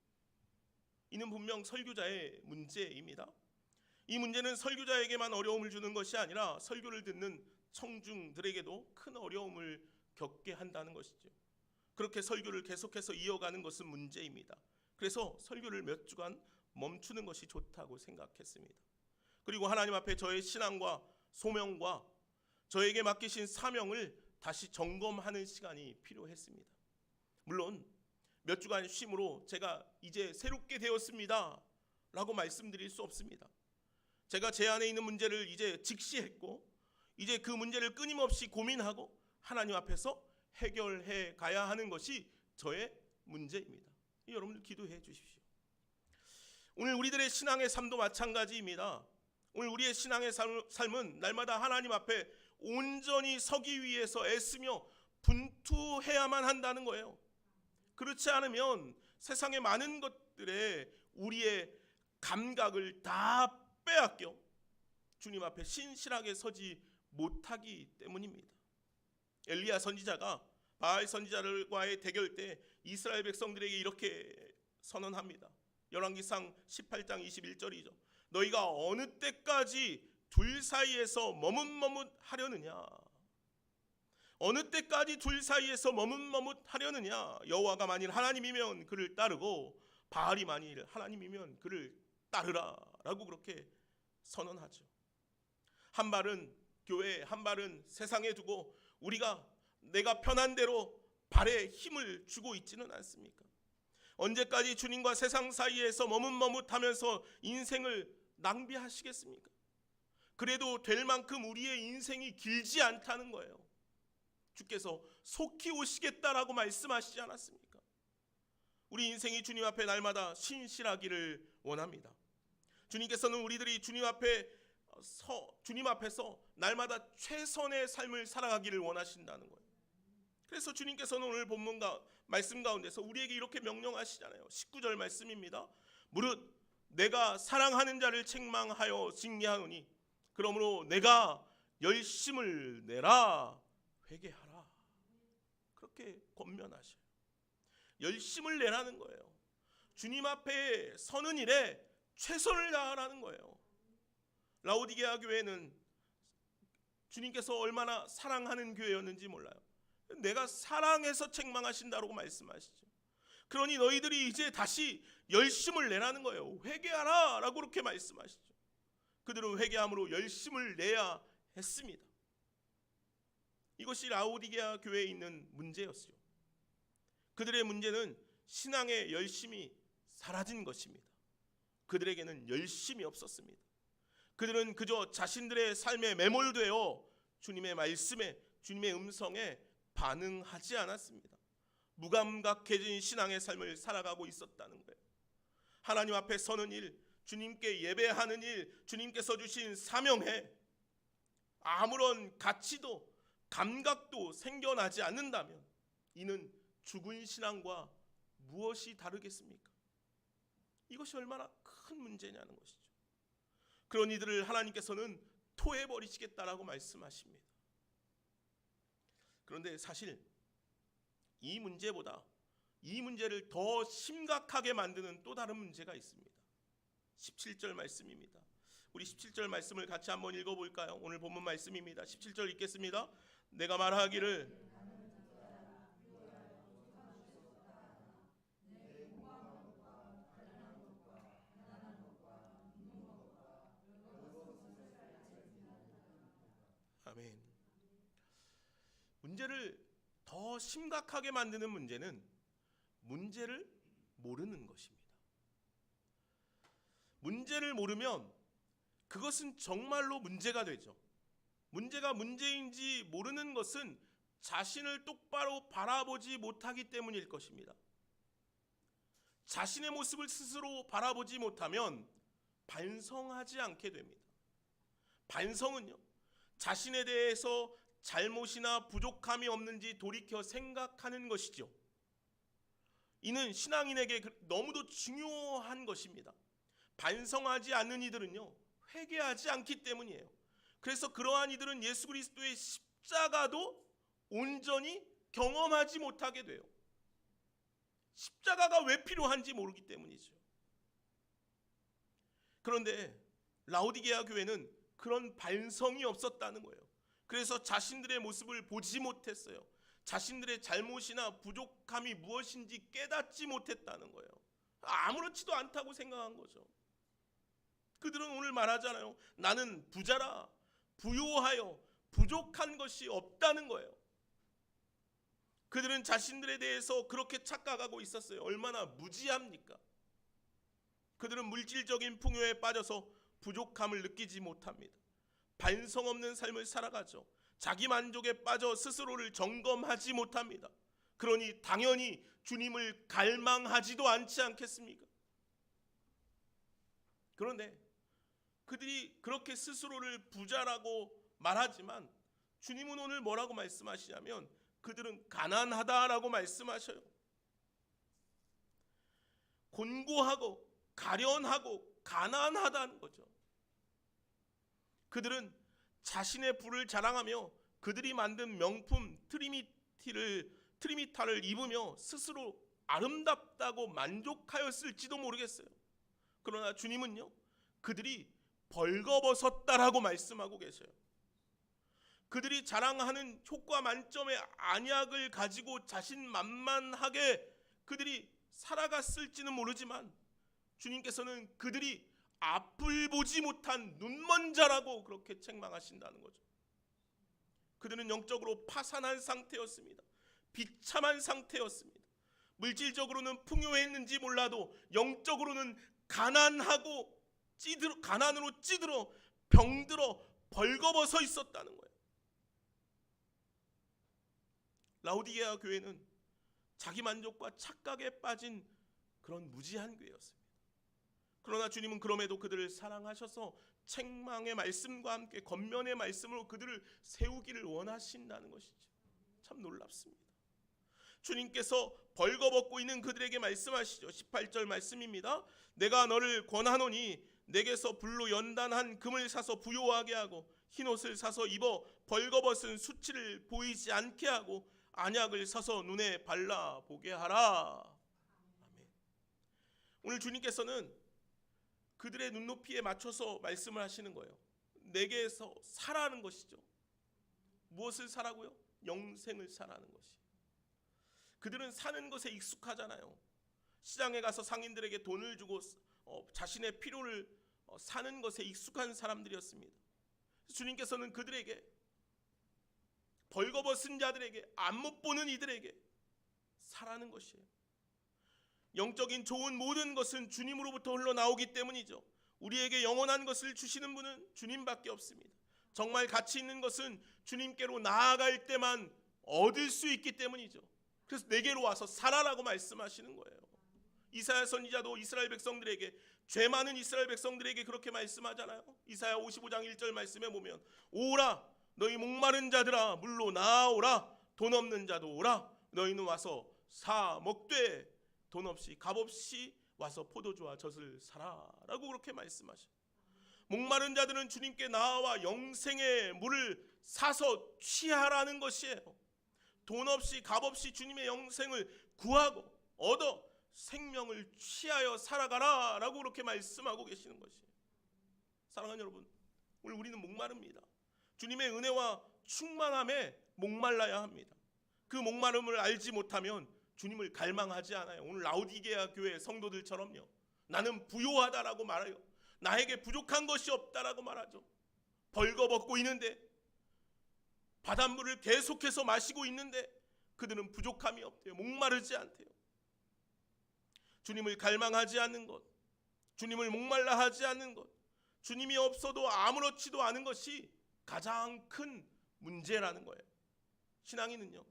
이는 분명 설교자의 문제입니다. 이 문제는 설교자에게만 어려움을 주는 것이 아니라 설교를 듣는 청중들에게도 큰 어려움을 겪게 한다는 것이죠. 그렇게 설교를 계속해서 이어가는 것은 문제입니다. 그래서 설교를 몇 주간 멈추는 것이 좋다고 생각했습니다. 그리고 하나님 앞에 저의 신앙과 소명과 저에게 맡기신 사명을 다시 점검하는 시간이 필요했습니다. 물론 몇 주간 쉼으로 제가 이제 새롭게 되었습니다 라고 말씀드릴 수 없습니다. 제가 제 안에 있는 문제를 이제 직시했고 이제 그 문제를 끊임없이 고민하고 하나님 앞에서 해결해 가야 하는 것이 저의 문제입니다. 여러분들 기도해 주십시오. 오늘 우리들의 신앙의 삶도 마찬가지입니다. 오늘 우리의 신앙의 삶은 날마다 하나님 앞에 온전히 서기 위해서 애쓰며 분투해야만 한다는 거예요. 그렇지 않으면 세상의 많은 것들에 우리의 감각을 다 빼앗겨 주님 앞에 신실하게 서지 못하기 때문입니다. 엘리야 선지자가 바알 선지자들과의 대결 때 이스라엘 백성들에게 이렇게 선언합니다. 열왕기상 18장 21절이죠. 너희가 어느 때까지 둘 사이에서 머뭇머뭇하려느냐? 어느 때까지 둘 사이에서 머뭇머뭇하려느냐? 여호와가 만일 하나님이면 그를 따르고 바알이 만일 하나님이면 그를 따르라 라고 그렇게 선언하죠. 한 발은 교회에, 한 발은 세상에 두고 우리가 내가 편한 대로 발에 힘을 주고 있지는 않습니까? 언제까지 주님과 세상 사이에서 머뭇머뭇하면서 인생을 낭비하시겠습니까? 그래도 될 만큼 우리의 인생이 길지 않다는 거예요. 주께서 속히 오시겠다라고 말씀하시지 않았습니까? 우리 인생이 주님 앞에 날마다 신실하기를 원합니다. 주님께서는 우리들이 주님 앞에서 날마다 최선의 삶을 살아가기를 원하신다는 거예요. 그래서 주님께서는 오늘 본문과 말씀 가운데서 우리에게 이렇게 명령하시잖아요. 19절 말씀입니다. 무릇 내가 사랑하는 자를 책망하여 징계하노니 그러므로 내가 열심을 내라 회개하라. 그렇게 권면하셔요. 열심을 내라는 거예요. 주님 앞에 서는 일에 최선을 다하라는 거예요. 라오디게아 교회는 주님께서 얼마나 사랑하는 교회였는지 몰라요. 내가 사랑해서 책망하신다고 말씀하시죠. 그러니 너희들이 이제 다시 열심을 내라는 거예요. 회개하라 라고 그렇게 말씀하시죠. 그들은 회개함으로 열심을 내야 했습니다. 이것이 라오디게아 교회에 있는 문제였어요. 그들의 문제는 신앙의 열심이 사라진 것입니다. 그들에게는 열심이 없었습니다. 그들은 그저 자신들의 삶에 매몰되어 주님의 말씀에, 주님의 음성에 반응하지 않았습니다. 무감각해진 신앙의 삶을 살아가고 있었다는 거예요. 하나님 앞에 서는 일, 주님께 예배하는 일, 주님께서 주신 사명에 아무런 가치도 감각도 생겨나지 않는다면 이는 죽은 신앙과 무엇이 다르겠습니까? 이것이 얼마나 큰 문제냐는 것이죠. 그런 이들을 하나님께서는 토해버리시겠다라고 말씀하십니다. 그런데 사실 이 문제보다 이 문제를 더 심각하게 만드는 또 다른 문제가 있습니다. 17절 말씀입니다. 우리 17절 말씀을 같이 한번 읽어볼까요? 오늘 본문 말씀입니다. 17절 읽겠습니다. 내가 말하기를 아멘. 문제를 더 심각하게 만드는 문제는 문제를 모르는 것입니다. 문제를 모르면 그것은 정말로 문제가 되죠. 문제가 문제인지 모르는 것은 자신을 똑바로 바라보지 못하기 때문일 것입니다. 자신의 모습을 스스로 바라보지 못하면 반성하지 않게 됩니다. 반성은요, 자신에 대해서 잘못이나 부족함이 없는지 돌이켜 생각하는 것이죠. 이는 신앙인에게 너무도 중요한 것입니다. 반성하지 않는 이들은요, 회개하지 않기 때문이에요. 그래서 그러한 이들은 예수 그리스도의 십자가도 온전히 경험하지 못하게 돼요. 십자가가 왜 필요한지 모르기 때문이죠. 그런데 라오디게아 교회는 그런 반성이 없었다는 거예요. 그래서 자신들의 모습을 보지 못했어요. 자신들의 잘못이나 부족함이 무엇인지 깨닫지 못했다는 거예요. 아무렇지도 않다고 생각한 거죠. 그들은 오늘 말하잖아요. 나는 부자라, 부요하여 부족한 것이 없다는 거예요. 그들은 자신들에 대해서 그렇게 착각하고 있었어요. 얼마나 무지합니까? 그들은 물질적인 풍요에 빠져서 부족함을 느끼지 못합니다. 반성 없는 삶을 살아가죠. 자기 만족에 빠져 스스로를 점검하지 못합니다. 그러니 당연히 주님을 갈망하지도 않지 않겠습니까? 그런데 그들이 그렇게 스스로를 부자라고 말하지만 주님은 오늘 뭐라고 말씀하시냐면 그들은 가난하다라고 말씀하셔요. 곤고하고 가련하고 가난하다는 거죠. 그들은 자신의 부를 자랑하며 그들이 만든 명품 트리미타를 입으며 스스로 아름답다고 만족하였을지도 모르겠어요. 그러나 주님은요, 그들이 벌거벗었다라고 말씀하고 계셔요. 그들이 자랑하는 효과 만점의 안약을 가지고 자신만만하게 그들이 살아갔을지는 모르지만 주님께서는 그들이 앞을 보지 못한 눈먼 자라고 그렇게 책망하신다는 거죠. 그들은 영적으로 파산한 상태였습니다. 비참한 상태였습니다. 물질적으로는 풍요했는지 몰라도 영적으로는 가난으로 찌들어 병들어 벌거벗어 있었다는 거예요. 라오디게아 교회는 자기 만족과 착각에 빠진 그런 무지한 교회였습니다. 그러나 주님은 그럼에도 그들을 사랑하셔서 책망의 말씀과 함께 권면의 말씀으로 그들을 세우기를 원하신다는 것이죠. 참 놀랍습니다. 주님께서 벌거벗고 있는 그들에게 말씀하시죠. 18절 말씀입니다. 내가 너를 권하노니 내게서 불로 연단한 금을 사서 부요하게 하고 흰옷을 사서 입어 벌거벗은 수치를 보이지 않게 하고 안약을 사서 눈에 발라보게 하라. 아멘. 오늘 주님께서는 그들의 눈높이에 맞춰서 말씀을 하시는 거예요. 내게서 사라는 것이죠. 무엇을 사라고요? 영생을 사라는 것이. 그들은 사는 것에 익숙하잖아요. 시장에 가서 상인들에게 돈을 주고 자신의 필요를 사는 것에 익숙한 사람들이었습니다. 주님께서는 그들에게, 벌거벗은 자들에게, 안못 보는 이들에게 사라는 것이에요. 영적인 좋은 모든 것은 주님으로부터 흘러나오기 때문이죠. 우리에게 영원한 것을 주시는 분은 주님밖에 없습니다. 정말 가치 있는 것은 주님께로 나아갈 때만 얻을 수 있기 때문이죠. 그래서 내게로 와서 살아라고 말씀하시는 거예요. 이사야 선지자도 이스라엘 백성들에게, 죄 많은 이스라엘 백성들에게 그렇게 말씀하잖아요. 이사야 55장 1절 말씀에 보면 오라 너희 목마른 자들아 물로 나오라 돈 없는 자도 오라 너희는 와서 사 먹되 돈 없이 값없이 와서 포도주와 젖을 사라라고 그렇게 말씀하셔요. 목마른 자들은 주님께 나와 영생의 물을 사서 취하라는 것이에요. 돈 없이 값없이 주님의 영생을 구하고 얻어 생명을 취하여 살아가라 라고 그렇게 말씀하고 계시는 것이에요. 사랑하는 여러분, 오늘 우리는 목마릅니다. 주님의 은혜와 충만함에 목말라야 합니다. 그 목마름을 알지 못하면 주님을 갈망하지 않아요. 오늘 라오디게아 교회 성도들처럼요, 나는 부요하다라고 말해요. 나에게 부족한 것이 없다라고 말하죠. 벌거벗고 있는데, 바닷물을 계속해서 마시고 있는데 그들은 부족함이 없대요. 목마르지 않대요. 주님을 갈망하지 않는 것, 주님을 목말라 하지 않는 것, 주님이 없어도 아무렇지도 않은 것이 가장 큰 문제라는 거예요. 신앙인은요,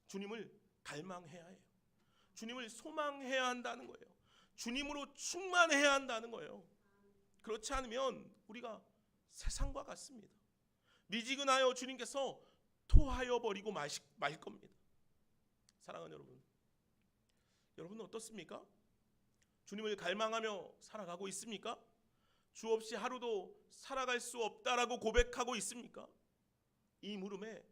주님을 갈망해야 해요. 주님을 소망해야 한다는 거예요. 주님으로 충만해야 한다는 거예요. 그렇지 않으면 우리가 세상과 같습니다. 미지근하여 주님께서 토하여 버리고 말 겁니다. 사랑하는 여러분, 여러분은 어떻습니까? 주님을 갈망하며 살아가고 있습니까? 주 없이 하루도 살아갈 수 없다라고 고백하고 있습니까? 이 물음에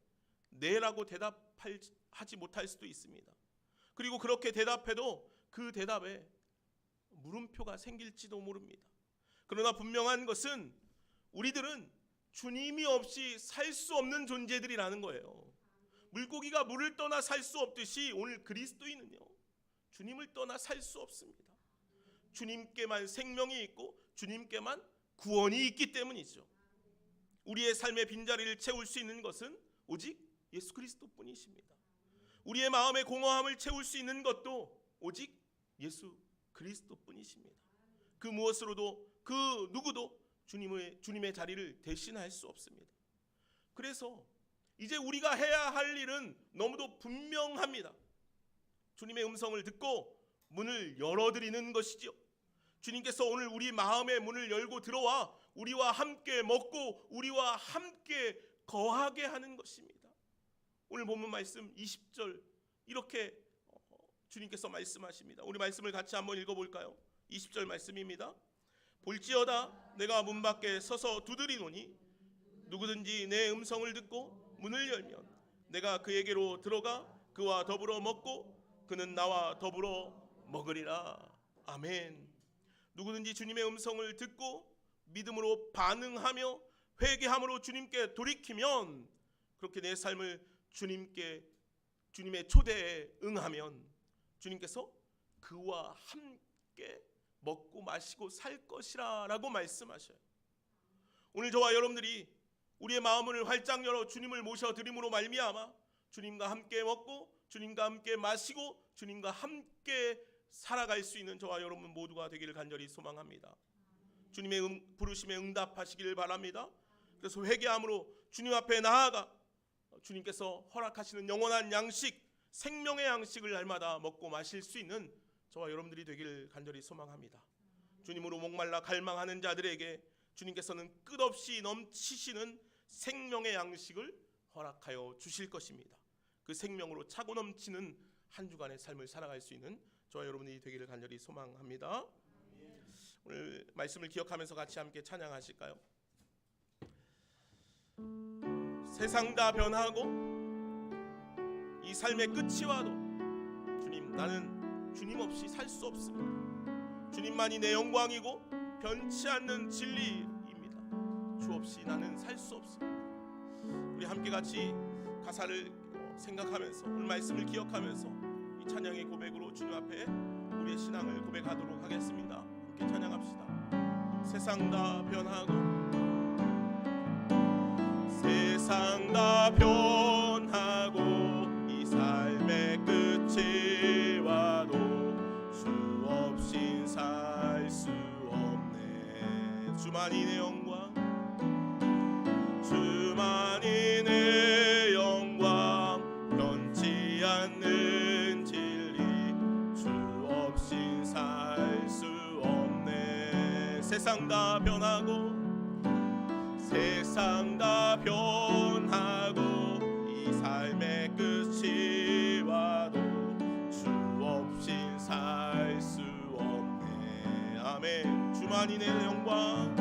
네라고 대답하지 못할 수도 있습니다. 그리고 그렇게 대답해도 그 대답에 물음표가 생길지도 모릅니다. 그러나 분명한 것은 우리들은 주님이 없이 살 수 없는 존재들이라는 거예요. 물고기가 물을 떠나 살 수 없듯이 오늘 그리스도인은요, 주님을 떠나 살 수 없습니다. 주님께만 생명이 있고 주님께만 구원이 있기 때문이죠. 우리의 삶의 빈자리를 채울 수 있는 것은 오직 예수 그리스도뿐이십니다. 우리의 마음의 공허함을 채울 수 있는 것도 오직 예수 그리스도뿐이십니다. 그 무엇으로도 그 누구도 주님의 자리를 대신할 수 없습니다. 그래서 이제 우리가 해야 할 일은 너무도 분명합니다. 주님의 음성을 듣고 문을 열어드리는 것이죠. 주님께서 오늘 우리 마음의 문을 열고 들어와 우리와 함께 먹고 우리와 함께 거하게 하는 것입니다. 오늘 본문 말씀 20절 이렇게 주님께서 말씀하십니다. 우리 말씀을 같이 한번 읽어볼까요? 20절 말씀입니다. 볼지어다 내가 문 밖에 서서 두드리노니 누구든지 내 음성을 듣고 문을 열면 내가 그에게로 들어가 그와 더불어 먹고 그는 나와 더불어 먹으리라. 아멘. 누구든지 주님의 음성을 듣고 믿음으로 반응하며 회개함으로 주님께 돌이키면, 그렇게 내 삶을 주님의 초대에 응하면 주님께서 그와 함께 먹고 마시고 살 것이라 라고 말씀하셔요. 오늘 저와 여러분들이 우리의 마음을 활짝 열어 주님을 모셔드림으로 말미암아 주님과 함께 먹고 주님과 함께 마시고 주님과 함께 살아갈 수 있는 저와 여러분 모두가 되기를 간절히 소망합니다. 주님의 부르심에 응답하시기를 바랍니다. 그래서 회개함으로 주님 앞에 나아가 주님께서 허락하시는 영원한 양식, 생명의 양식을 날마다 먹고 마실 수 있는 저와 여러분들이 되길 간절히 소망합니다. 주님으로 목말라 갈망하는 자들에게 주님께서는 끝없이 넘치시는 생명의 양식을 허락하여 주실 것입니다. 그 생명으로 차고 넘치는 한 주간의 삶을 살아갈 수 있는 저와 여러분이 되기를 간절히 소망합니다. 오늘 말씀을 기억하면서 같이 함께 찬양하실까요? 세상 다 변하고 이 삶의 끝이 와도 주님, 나는 주님 없이 살 수 없습니다. 주님만이 내 영광이고 변치 않는 진리입니다. 주 없이 나는 살 수 없습니다. 우리 함께 같이 가사를 생각하면서 오늘 말씀을 기억하면서 이 찬양의 고백으로 주님 앞에 우리의 신앙을 고백하도록 하겠습니다. 함께 찬양합시다. 세상 다 변하고 세상 다 변하고 이 삶의 끝이 와도 주 없인 살 수 없네. 주만이 내 영광, 주만이 내 영광, 변치 않는 진리, 주 없인 살 수 없네. 세상 다 변하고 세상 다 변하고 이 삶의 끝이 와도 주 없인 살 수 없네. 아멘. 주만이 내 영광,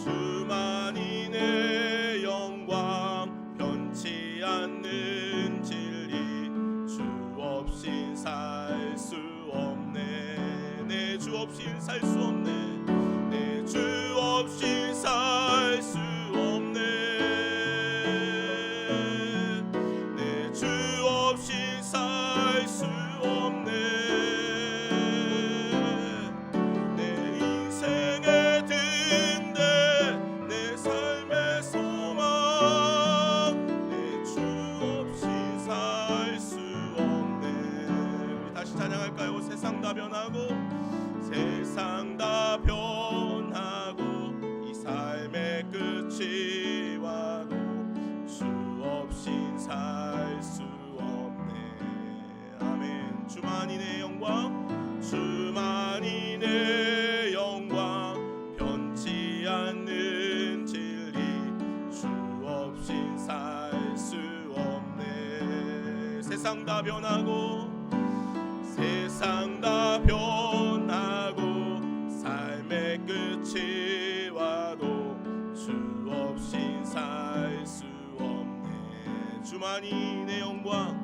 주만이 내 영광, 변치 않는 진리, 주 없인 살 수 없네. 내 주 없인 살 수 없네. 내 주 없인 살 수 없네. 내 주 없인 살 수 없네. 내 인생의 등대, 내 삶의 소망, 내 주 없인 살 수 없네. 우리 다시 찬양할까요? 세상 다 변하고 세상 다 변하고 이 삶의 끝이 와도 주 없인 살 수 없네. 아멘. 주만이 내 영광, 주만이 내 영광, 변치 않는 진리, 주 없인 살 수 없네. 세상 다 변하고 세상 다 변하고 삶의 끝이 와도 주 없인 살 수 없네. 주만이 내 영광,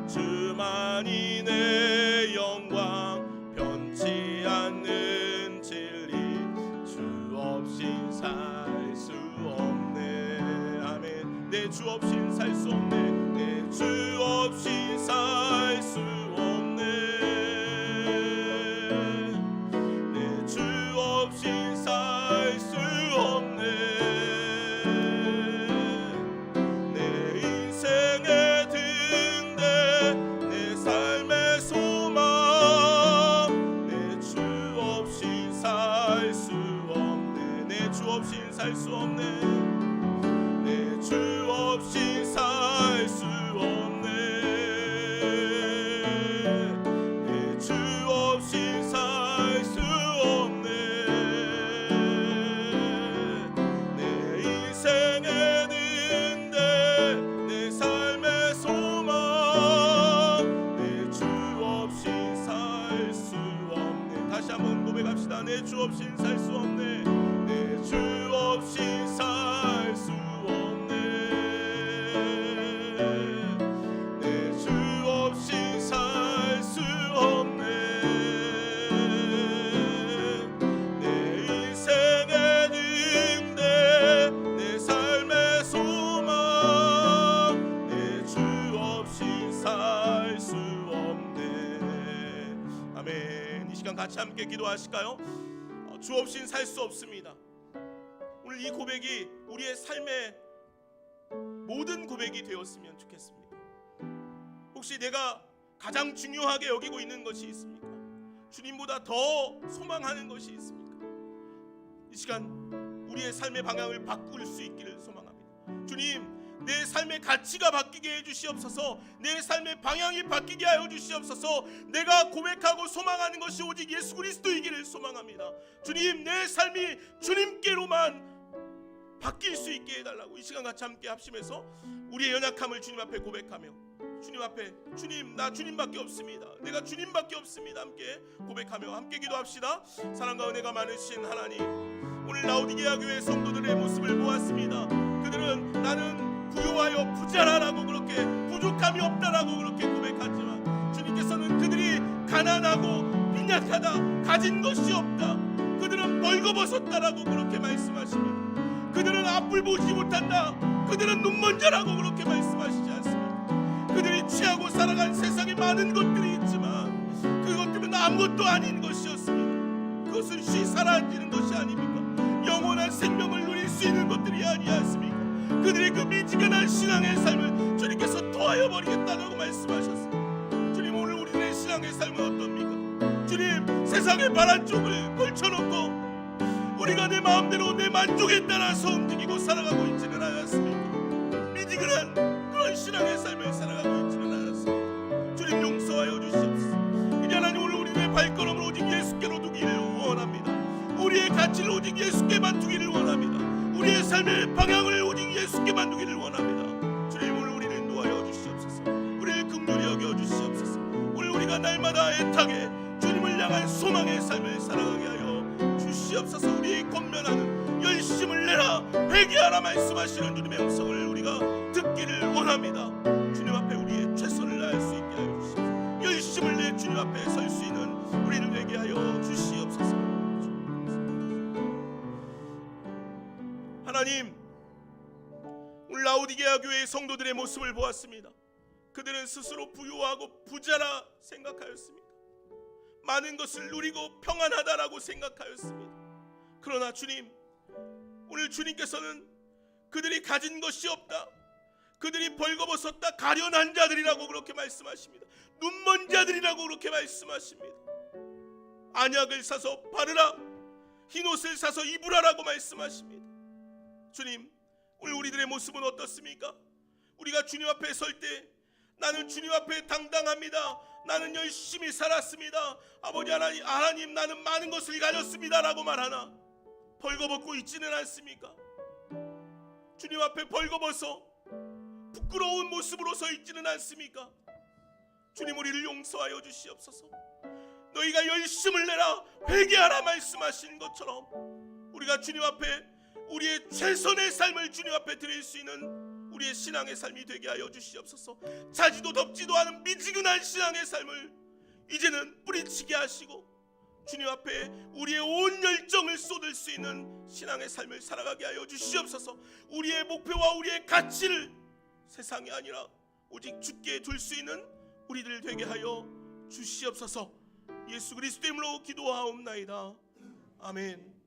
주만이 내 영광, 변치 않는 진리, 주 없인 살 수 없네. 아멘. 내 주 없인 살 수 없네. 내 주 없인 살 수 없네. 내 주 없인 살 수 없네. 내 인생의 등대, 내 삶의 소망, 내 주 없인 살 수 없네. 내 주 없인 살 수 없네. 내 주 없인 살 수 없네. 내 주 없인 살 수 없네. 내 인생의 등대, 내 삶의 소망, 내 주 없인 살 수 없네. 다시 한번 고백합시다. 내 주 없인 살 수 없네. 내 주 없인 살 수 없네. 내 주 없인 살 수 없네. 내 인생의 등대, 내 삶의 소망, 내 주 없인 살 수 없네. 아멘. 이 시간 같이 함께 기도하실까요? 주 없인 살 수 없습니다. 오늘 이 고백이 우리의 삶의 모든 고백이 되었으면 좋겠습니다. 혹시 내가 가장 중요하게 여기고 있는 것이 있습니까? 주님보다 더 소망하는 것이 있습니까? 이 시간 우리의 삶의 방향을 바꿀 수 있기를 소망합니다. 주님, 내 삶의 가치가 바뀌게 해주시옵소서. 내 삶의 방향이 바뀌게 하여 주시옵소서. 내가 고백하고 소망하는 것이 오직 예수 그리스도이기를 소망합니다. 주님, 내 삶이 주님께로만 바뀔 수 있게 해달라고 이 시간 같이 함께 합심해서 우리의 연약함을 주님 앞에 고백하며, 주님 앞에, 주님, 나 주님밖에 없습니다, 내가 주님밖에 없습니다, 함께 고백하며 함께 기도합시다. 사랑과 은혜가 많으신 하나님, 오늘 라오디게아 교회 성도들의 모습을 보았습니다. 그들은 나는 부유하여 부자라라고 그렇게, 부족함이 없다라고 그렇게 고백하지만 주님께서는 그들이 가난하고 빈약하다, 가진 것이 없다, 그들은 벌거벗었다라고 그렇게 말씀하십니다. 그들은 앞을 보지 못한다, 그들은 눈먼자라고 그렇게 말씀하시지 않습니다. 그들이 취하고 살아간 세상에 많은 것들이 있지만 그것들은 아무것도 아닌 것이었습니다. 그것은 쉬 사라지는 것이 아닙니까? 영원한 생명을 누릴 수 있는 것들이 아니었습니까? 그들의 그 미지근한 신앙의 삶을 주님께서 토하여 버리겠다고 말씀하셨습니다. 주님, 오늘 우리들의 신앙의 삶은 어떻습니까? 주님, 세상의 바란 쪽을 걸쳐놓고 우리가 내 마음대로 내 만족에 따라서 움직이고 살아가고 있지는 않았습니까? 미지근한 그런 신앙의 삶을 살아가고 있지는 않았습니까? 주님, 용서하여 주시옵소서. 이제 하나님, 오늘 우리의 발걸음을 오직 예수께로 두기를 원합니다. 우리의 가치를 오직 예수께만 두기를 원합니다. 우리의 삶의 방향을 오직 예수께만 두기를 원합니다. 주님, 오늘 우리를 인도하여 주시옵소서. 우리를 긍휼히 여겨 주시옵소서. 오늘 우리가 날마다 애타게 주님을 향한 소망의 삶을 살아가게 하여 주시옵소서. 우리의 권면하는 열심을 내라, 회개하라 말씀하시는 주님의 음성을 우리가 듣기를 원합니다. 주님 앞에 우리의 최선을 다할 수 있게 하여 주시옵소서. 열심을 내 주님 앞에 설 수 있는 우리를 되게 하여 주시옵소서. 하나님, 오늘 라오디게아 교회의 성도들의 모습을 보았습니다. 그들은 스스로 부유하고 부자라 생각하였습니다. 많은 것을 누리고 평안하다라고 생각하였습니다. 그러나 주님, 오늘 주님께서는 그들이 가진 것이 없다, 그들이 벌거벗었다, 가련한 자들이라고 그렇게 말씀하십니다. 눈먼 자들이라고 그렇게 말씀하십니다. 안약을 사서 바르라, 흰옷을 사서 입으라라고 말씀하십니다. 주님, 오늘 우리들의 모습은 어떻습니까? 우리가 주님 앞에 설 때 나는 주님 앞에 당당합니다, 나는 열심히 살았습니다, 아버지 하나님 나는 많은 것을 가졌습니다 라고 말하나 벌거벗고 있지는 않습니까? 주님 앞에 벌거벗어 부끄러운 모습으로 서 있지는 않습니까? 주님, 우리를 용서하여 주시옵소서. 너희가 열심을 내라, 회개하라 말씀하신 것처럼 우리가 주님 앞에 우리의 최선의 삶을 주님 앞에 드릴 수 있는 우리의 신앙의 삶이 되게 하여 주시옵소서. 자지도 덥지도 않은 미지근한 신앙의 삶을 이제는 뿌리치게 하시고 주님 앞에 우리의 온 열정을 쏟을 수 있는 신앙의 삶을 살아가게 하여 주시옵소서. 우리의 목표와 우리의 가치를 세상이 아니라 오직 주께 둘 수 있는 우리들 되게 하여 주시옵소서. 예수 그리스도의 이름으로 기도하옵나이다. 아멘.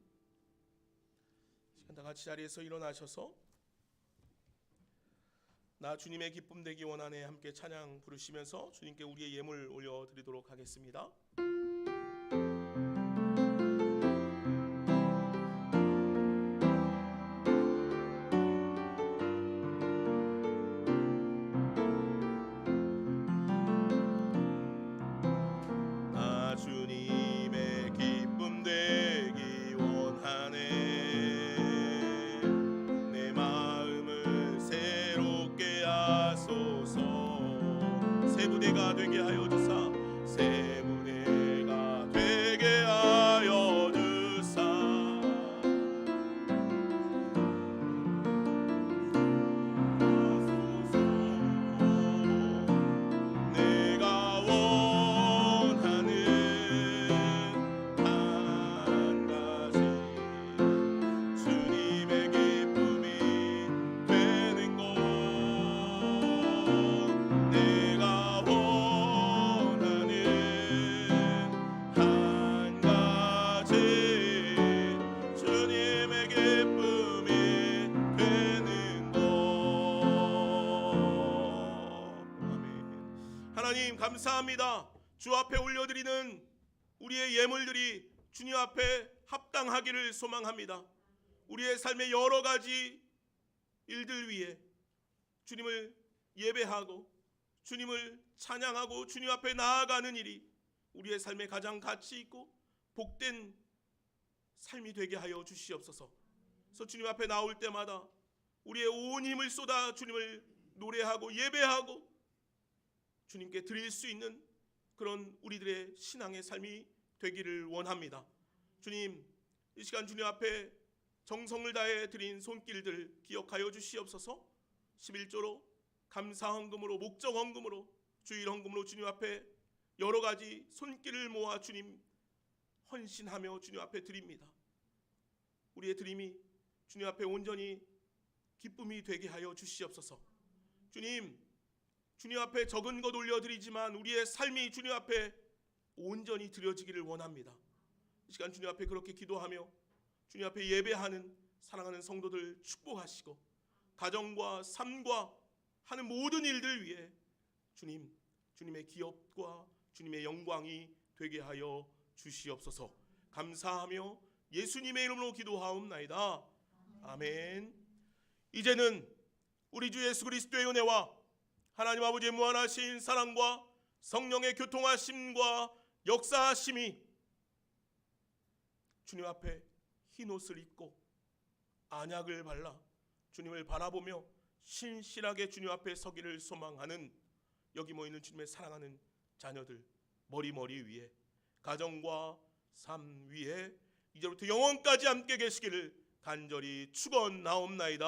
다 같이 자리에서 일어나셔서 나 주님의 기쁨 되기 원하네 함께 찬양 부르시면서 주님께 우리의 예물 올려드리도록 하겠습니다. 나 주님의 기쁨 되기 원하네, 새 부대가 되게 하여 주사, 새 부대가 되게 하여 주사. 내가 원하는 한 가지 주님의 기쁨이 되는 것, 내가 원하는 한 가지 주님의 기쁨이 되는 것. 아멘. 하나님 감사합니다. 주 앞에 올려드리는 우리의 예물들이 주님 앞에 합당하기를 소망합니다. 우리의 삶의 여러 가지 일들 위에 주님을 예배하고 주님을 찬양하고 주님 앞에 나아가는 일이 우리의 삶에 가장 가치 있고 복된 삶이 되게 하여 주시옵소서. 그래서 주님 앞에 나올 때마다 우리의 온 힘을 쏟아 주님을 노래하고 예배하고 주님께 드릴 수 있는 그런 우리들의 신앙의 삶이 되기를 원합니다. 주님, 이 시간 주님 앞에 정성을 다해 드린 손길들 기억하여 주시옵소서. 11조로 감사 헌금으로 목적 헌금으로 주일 헌금으로 주님 앞에 여러 가지 손길을 모아 주님 헌신하며 주님 앞에 드립니다. 우리의 드림이 주님 앞에 온전히 기쁨이 되게 하여 주시옵소서. 주님 앞에 적은 것 올려드리지만 우리의 삶이 주님 앞에 온전히 드려지기를 원합니다. 이 시간 주님 앞에 그렇게 기도하며 주님 앞에 예배하는 사랑하는 성도들 축복하시고 가정과 삶과 하는 모든 일들 위해 주님의 기업과 주님의 영광이 되게 하여 주시옵소서. 감사하며 예수님의 이름으로 기도하옵나이다. 아멘. 이제는 우리 주 예수 그리스도의 은혜와 하나님 아버지의 무한하신 사랑과 성령의 교통하심과 역사하심이 주님 앞에 흰옷을 입고 안약을 발라 주님을 바라보며 신실하게 주님 앞에 서기를 소망하는 여기 모이는 주님의 사랑하는 자녀들 머리 위에 가정과 삶 위에 이제부터 영원까지 함께 계시기를 간절히 축원나옵나이다.